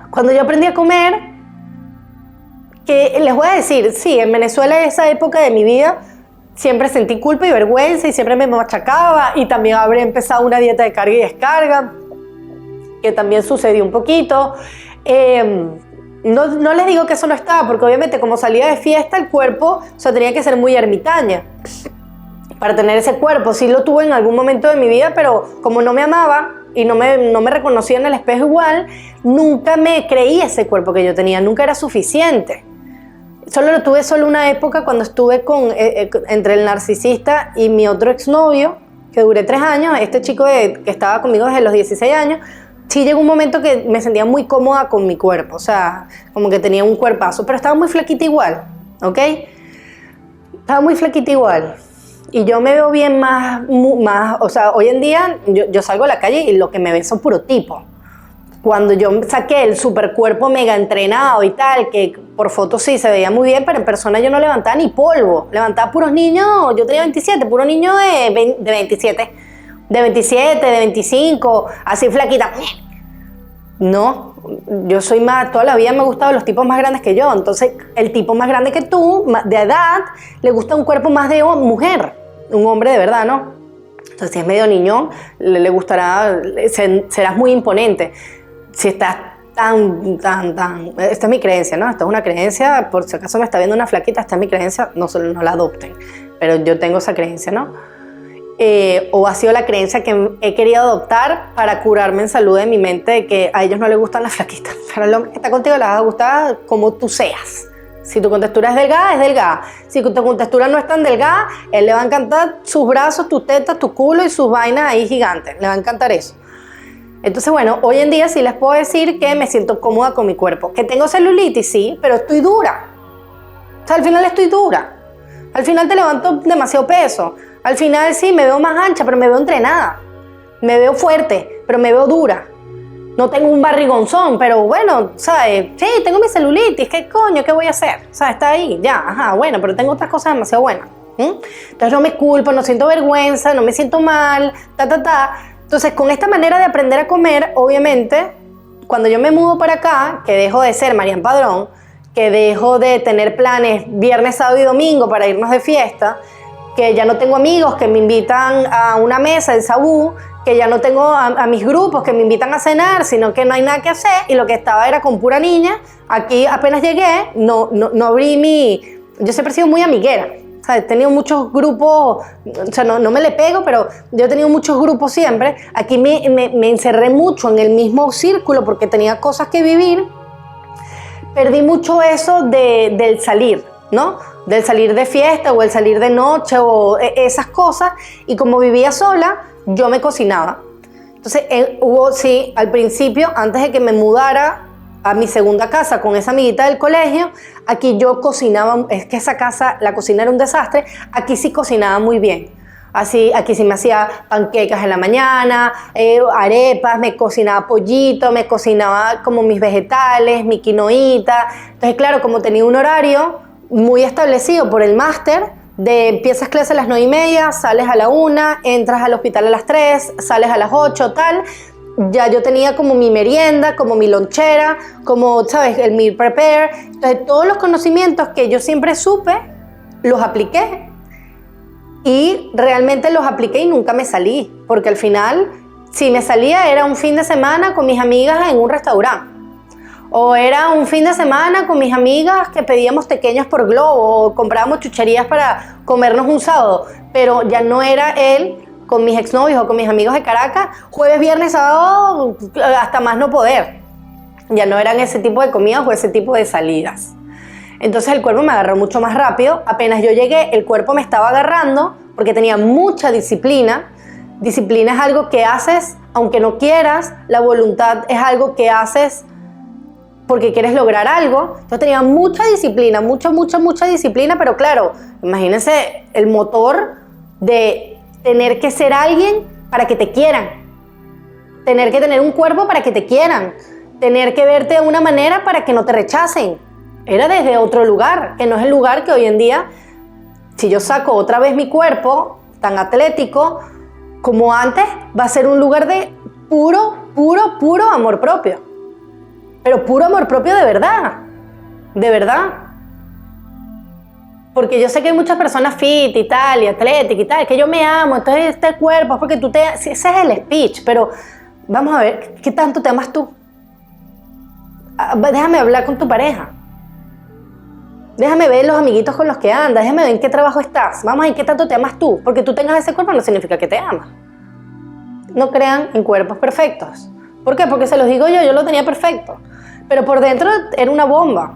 cuando yo aprendí a comer, que les voy a decir, sí, en Venezuela, en esa época de mi vida, siempre sentí culpa y vergüenza y siempre me machacaba, y también habré empezado una dieta de carga y descarga, que también sucedió un poquito. No les digo que eso no estaba, porque obviamente como salía de fiesta el cuerpo, o sea, tenía que ser muy ermitaña para tener ese cuerpo. Sí lo tuve en algún momento de mi vida, pero como no me amaba y no me reconocía en el espejo igual, nunca me creí ese cuerpo que yo tenía, nunca era suficiente. Solo lo tuve una época cuando estuve entre el narcisista y mi otro exnovio, que duré 3 años, este chico que estaba conmigo desde los 16 años, sí llegó un momento que me sentía muy cómoda con mi cuerpo, o sea, como que tenía un cuerpazo, pero estaba muy flaquita igual, ¿ok? Estaba muy flaquita igual. Y yo me veo bien más, o sea, hoy en día yo salgo a la calle y lo que me ven son puro tipo. Cuando yo saqué el supercuerpo mega entrenado y tal, que por fotos sí se veía muy bien, pero en persona yo no levantaba ni polvo. Levantaba puros niños, yo tenía 27, puros niños de 27, de 25, así flaquita. No, yo soy más, toda la vida me han gustado los tipos más grandes que yo. Entonces, el tipo más grande que tú, de edad, le gusta un cuerpo más de mujer, un hombre de verdad, ¿no? Entonces, si es medio niñón, le gustará, serás muy imponente. Si estás esta es mi creencia, ¿no? Esta es una creencia, por si acaso me está viendo una flaquita, esta es mi creencia, no la adopten, pero yo tengo esa creencia, ¿no? O ha sido la creencia que he querido adoptar para curarme en salud de mi mente de que a ellos no les gustan las flaquitas, pero al hombre que está contigo les va a gustar como tú seas. Si tu contextura es delgada, es delgada. Si tu contextura no es tan delgada, él le va a encantar sus brazos, tus tetas, tu culo y sus vainas ahí gigantes, le va a encantar eso. Entonces, bueno, hoy en día sí les puedo decir que me siento cómoda con mi cuerpo. Que tengo celulitis, sí, pero estoy dura. O sea, al final estoy dura. Al final te levanto demasiado peso. Al final sí, me veo más ancha, pero me veo entrenada. Me veo fuerte, pero me veo dura. No tengo un barrigonzón, pero bueno, ¿sabes? Sí, tengo mi celulitis, ¿qué coño? ¿Qué voy a hacer? O sea, está ahí, ya, ajá, bueno, pero tengo otras cosas demasiado buenas. Entonces no me culpo, no siento vergüenza, no me siento mal, Entonces, con esta manera de aprender a comer, obviamente, cuando yo me mudo para acá, que dejo de ser Marian Padrón, que dejo de tener planes viernes, sábado y domingo para irnos de fiesta, que ya no tengo amigos que me invitan a una mesa en Sabú, que ya no tengo a mis grupos que me invitan a cenar, sino que no hay nada que hacer, y lo que estaba era con pura niña. Aquí apenas llegué, no abrí yo siempre he sido muy amiguera. O sea, he tenido muchos grupos, o sea, no me le pego, pero yo he tenido muchos grupos siempre. Aquí me encerré mucho en el mismo círculo porque tenía cosas que vivir. Perdí mucho eso del salir, ¿no? Del salir de fiesta o el salir de noche o esas cosas. Y como vivía sola, yo me cocinaba. Entonces, sí, al principio, antes de que me mudara a mi segunda casa con esa amiguita del colegio, aquí yo cocinaba, es que esa casa, la cocina era un desastre, aquí sí cocinaba muy bien. Así, aquí sí me hacía panquecas en la mañana, arepas, me cocinaba pollito, me cocinaba como mis vegetales, mi quinoita. Entonces, claro, como tenía un horario muy establecido por el máster, empiezas clase a las 9:30, sales a la 1, entras al hospital a las 3, sales a las 8, tal. Ya yo tenía como mi merienda, como mi lonchera, como, ¿sabes? El meal prepare. Entonces, todos los conocimientos que yo siempre supe, los apliqué. Y realmente los apliqué y nunca me salí. Porque al final, si me salía, era un fin de semana con mis amigas en un restaurante. O era un fin de semana con mis amigas que pedíamos tequeños por Globo. O comprábamos chucherías para comernos un sábado. Pero ya no era él con mis exnovios o con mis amigos de Caracas, jueves, viernes, sábado, hasta más no poder. Ya no eran ese tipo de comidas o ese tipo de salidas. Entonces el cuerpo me agarró mucho más rápido. Apenas yo llegué, el cuerpo me estaba agarrando porque tenía mucha disciplina. Disciplina es algo que haces aunque no quieras. La voluntad es algo que haces porque quieres lograr algo. Entonces tenía mucha disciplina, mucha disciplina, pero claro, imagínense el motor de tener que ser alguien para que te quieran, tener que tener un cuerpo para que te quieran, tener que verte de una manera para que no te rechacen. Era desde otro lugar, que no es el lugar que hoy en día, si yo saco otra vez mi cuerpo tan atlético como antes, va a ser un lugar de puro amor propio. Pero puro amor propio de verdad, de verdad. Porque yo sé que hay muchas personas fit y tal, y atléticas y tal, que yo me amo, entonces este cuerpo es porque tú te... Ese es el speech, pero vamos a ver, ¿qué tanto te amas tú? Déjame hablar con tu pareja. Déjame ver los amiguitos con los que andas, déjame ver en qué trabajo estás. Vamos a ver qué tanto te amas tú, porque tú tengas ese cuerpo no significa que te amas. No crean en cuerpos perfectos. ¿Por qué? Porque se los digo yo lo tenía perfecto. Pero por dentro era una bomba.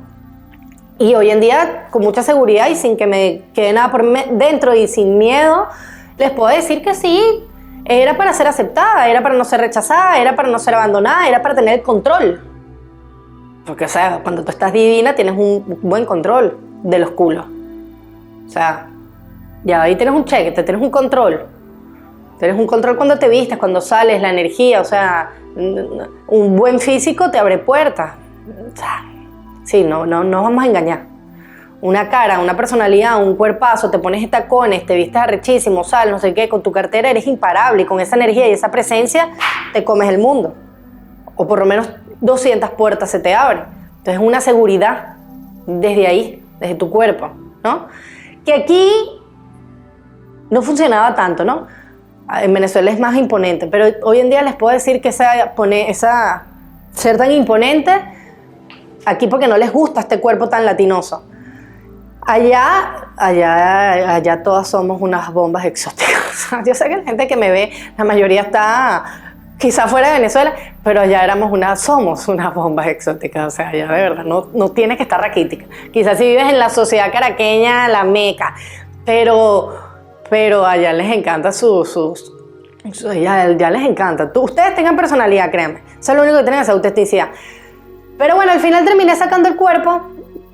Y hoy en día, con mucha seguridad y sin que me quede nada por dentro y sin miedo, les puedo decir que sí, era para ser aceptada, era para no ser rechazada, era para no ser abandonada, era para tener el control. Porque, o sea, cuando tú estás divina tienes un buen control de los culos. O sea, ya ahí tienes un cheque, tienes un control. Tienes un control cuando te vistes, cuando sales, la energía, o sea, un buen físico te abre puertas. O sea, sí, no vamos a engañar. Una cara, una personalidad, un cuerpazo, te pones tacones, te vistes arrechísimo, sal, no sé qué, con tu cartera eres imparable y con esa energía y esa presencia te comes el mundo. O por lo menos 200 puertas se te abren. Entonces una seguridad desde ahí, desde tu cuerpo, ¿no? Que aquí no funcionaba tanto, ¿no? En Venezuela es más imponente, pero hoy en día les puedo decir que ser tan imponente aquí porque no les gusta este cuerpo tan latinoso. Allá todas somos unas bombas exóticas. Yo sé que la gente que me ve, la mayoría está quizá fuera de Venezuela, pero allá somos unas bombas exóticas. O sea, allá de verdad no tienes que estar raquítica. Quizás si vives en la sociedad caraqueña, la meca, pero allá les encanta ya les encanta. Ustedes tengan personalidad, créanme. Eso es lo único que tienen, esa autenticidad. Pero bueno, al final terminé sacando el cuerpo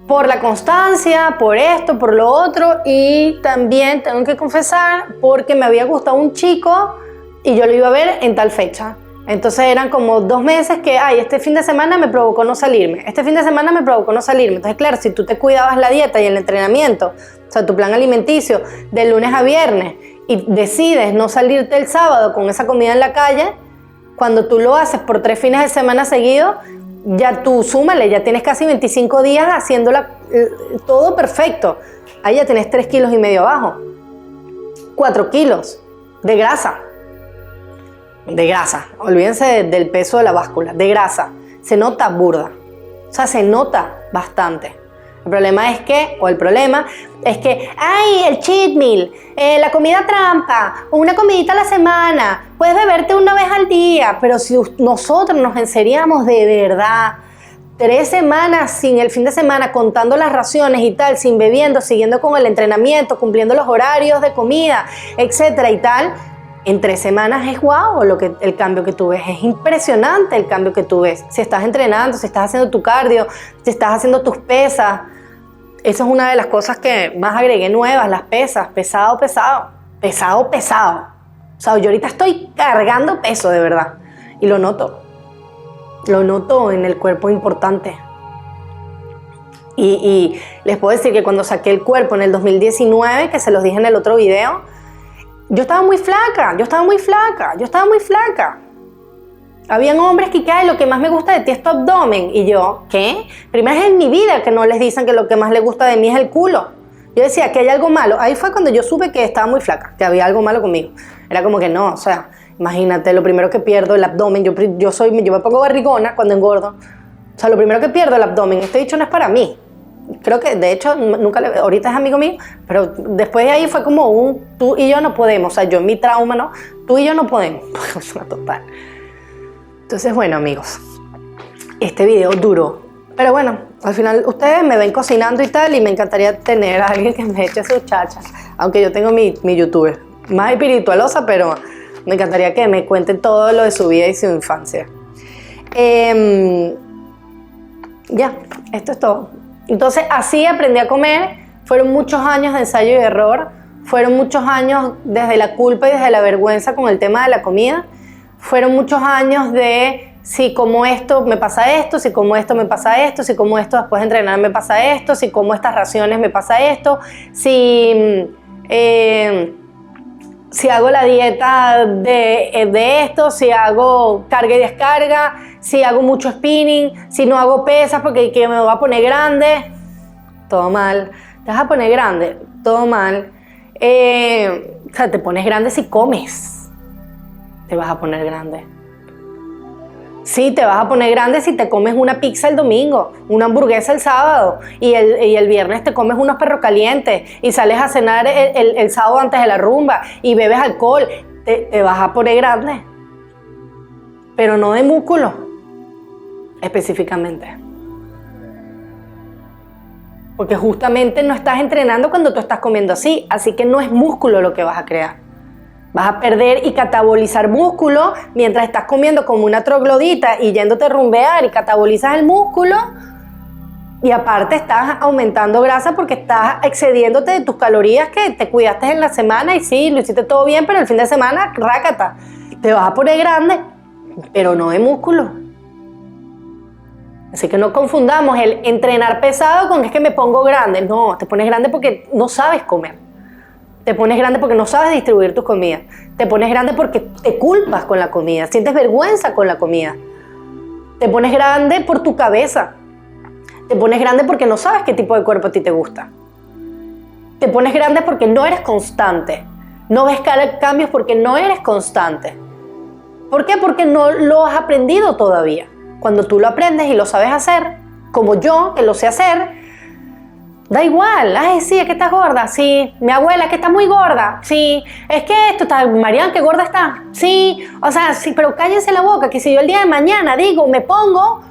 por la constancia, por esto, por lo otro, y también tengo que confesar porque me había gustado un chico y yo lo iba a ver en tal fecha. Entonces eran como 2 meses que, este fin de semana me provocó no salirme, este fin de semana me provocó no salirme. Entonces claro, si tú te cuidabas la dieta y el entrenamiento, o sea, tu plan alimenticio de lunes a viernes, y decides no salirte el sábado con esa comida en la calle, cuando tú lo haces por 3 fines de semana seguidos, ya tú súmale, ya tienes casi 25 días haciéndola todo perfecto. Ahí ya tienes 3,5 kilos abajo. 4 kilos de grasa. De grasa. Olvídense del peso de la báscula. De grasa. Se nota burda. O sea, se nota bastante. El problema es que el cheat meal, la comida trampa, una comidita a la semana, puedes beberte una vez al día, pero si nosotros nos enseriamos de verdad, 3 semanas sin el fin de semana, contando las raciones y tal, sin bebiendo, siguiendo con el entrenamiento, cumpliendo los horarios de comida, etcétera y tal, en 3 semanas es guau, el cambio que tú ves, es impresionante el cambio que tú ves. Si estás entrenando, si estás haciendo tu cardio, si estás haciendo tus pesas. Esa es una de las cosas que más agregué nuevas, las pesas, pesado. O sea, yo ahorita estoy cargando peso de verdad y lo noto en el cuerpo importante. Y les puedo decir que cuando saqué el cuerpo en el 2019, que se los dije en el otro video, yo estaba muy flaca. Habían hombres que lo que más me gusta de ti es tu abdomen. Y yo, ¿qué? Primera vez en mi vida que no les dicen que lo que más les gusta de mí es el culo. Yo decía que hay algo malo. Ahí fue cuando yo supe que estaba muy flaca, que había algo malo conmigo. Era como que no, o sea, imagínate, lo primero que pierdo el abdomen. Yo me pongo barrigona cuando engordo. O sea, lo primero que pierdo el abdomen. Este dicho no es para mí. Creo que, de hecho, ahorita es amigo mío, pero después de ahí fue como tú y yo no podemos. O sea, yo en mi trauma, ¿no? Tú y yo no podemos. Es una total. Entonces, bueno, amigos, este video duró. Pero bueno, al final ustedes me ven cocinando y tal, y me encantaría tener a alguien que me eche sus chachas. Aunque yo tengo mi youtuber, más espiritualosa, pero me encantaría que me cuente todo lo de su vida y su infancia. Ya, esto es todo. Entonces, así aprendí a comer. Fueron muchos años de ensayo y error. Fueron muchos años desde la culpa y desde la vergüenza con el tema de la comida. Fueron muchos años de si como esto me pasa esto, si como esto me pasa esto, si como esto después de entrenar me pasa esto, si como estas raciones me pasa esto, si hago la dieta de esto, si hago carga y descarga, si hago mucho spinning, si no hago pesas porque me voy a poner grande, todo mal. Te vas a poner grande, todo mal. O sea, te pones grande si comes. Te vas a poner grande. Sí, te vas a poner grande si te comes una pizza el domingo, una hamburguesa el sábado y el viernes te comes unos perros calientes y sales a cenar el sábado antes de la rumba y bebes alcohol. Te vas a poner grande. Pero no de músculo, específicamente. Porque justamente no estás entrenando cuando tú estás comiendo así que no es músculo lo que vas a crear. Vas a perder y catabolizar músculo mientras estás comiendo como una troglodita y yéndote a rumbear y catabolizas el músculo y aparte estás aumentando grasa porque estás excediéndote de tus calorías que te cuidaste en la semana y sí, lo hiciste todo bien, pero el fin de semana, rácata. Te vas a poner grande, pero no de músculo. Así que no confundamos el entrenar pesado con que es que me pongo grande. No, te pones grande porque no sabes comer. Te pones grande porque no sabes distribuir tus comidas. Te pones grande porque te culpas con la comida, sientes vergüenza con la comida. Te pones grande por tu cabeza. Te pones grande porque no sabes qué tipo de cuerpo a ti te gusta. Te pones grande porque no eres constante. No ves cambios porque no eres constante. ¿Por qué? Porque no lo has aprendido todavía. Cuando tú lo aprendes y lo sabes hacer, como yo, que lo sé hacer, da igual. Ay, sí, es que estás gorda. Sí, mi abuela, que está muy gorda. Sí, es que esto está, Marian, que gorda está. Sí, o sea, sí, pero cállense la boca, que si yo el día de mañana digo, me pongo,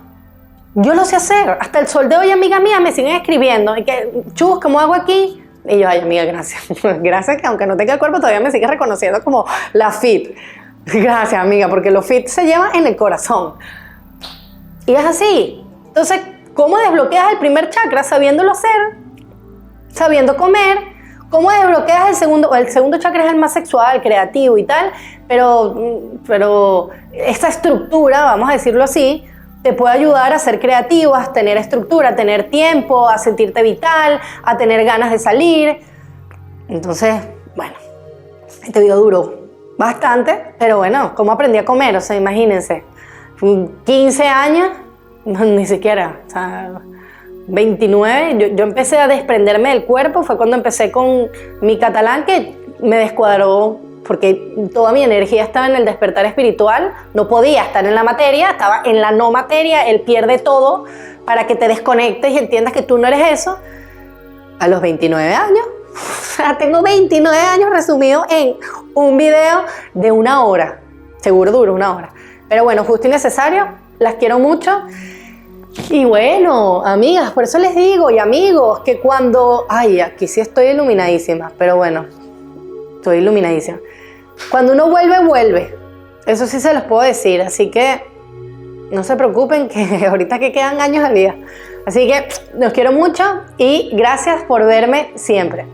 yo lo sé hacer. Hasta el sol de hoy, amigas mías me siguen escribiendo. Y que, Chus, ¿cómo hago aquí? Y yo, ay, amiga, gracias. Gracias, que aunque no tenga el cuerpo, todavía me sigues reconociendo como la fit. Gracias, amiga, porque lo fit se lleva en el corazón. Y es así. Entonces, ¿cómo desbloqueas el primer chakra? Sabiéndolo hacer, sabiendo comer. ¿Cómo desbloqueas el segundo? El segundo chakra es el más sexual, creativo y tal, pero esta estructura, vamos a decirlo así, te puede ayudar a ser creativo, a tener estructura, a tener tiempo, a sentirte vital, a tener ganas de salir. Entonces, bueno, este video duró bastante, pero bueno, ¿cómo aprendí a comer? O sea, imagínense, 15 años, no, ni siquiera, o sea, 29, yo empecé a desprenderme del cuerpo, fue cuando empecé con mi catalán, que me descuadró porque toda mi energía estaba en el despertar espiritual, no podía estar en la materia, estaba en la no materia, él pierde todo para que te desconectes y entiendas que tú no eres eso, a los 29 años. O sea, tengo 29 años resumido en un video de 1 hora, seguro dura 1 hora, pero bueno, justo y necesario, las quiero mucho. Y bueno, amigas, por eso les digo, y amigos, que cuando... Ay, aquí sí estoy iluminadísima, pero bueno, estoy iluminadísima. Cuando uno vuelve, vuelve. Eso sí se los puedo decir, así que no se preocupen, que ahorita que quedan años al día. Así que los quiero mucho y gracias por verme siempre.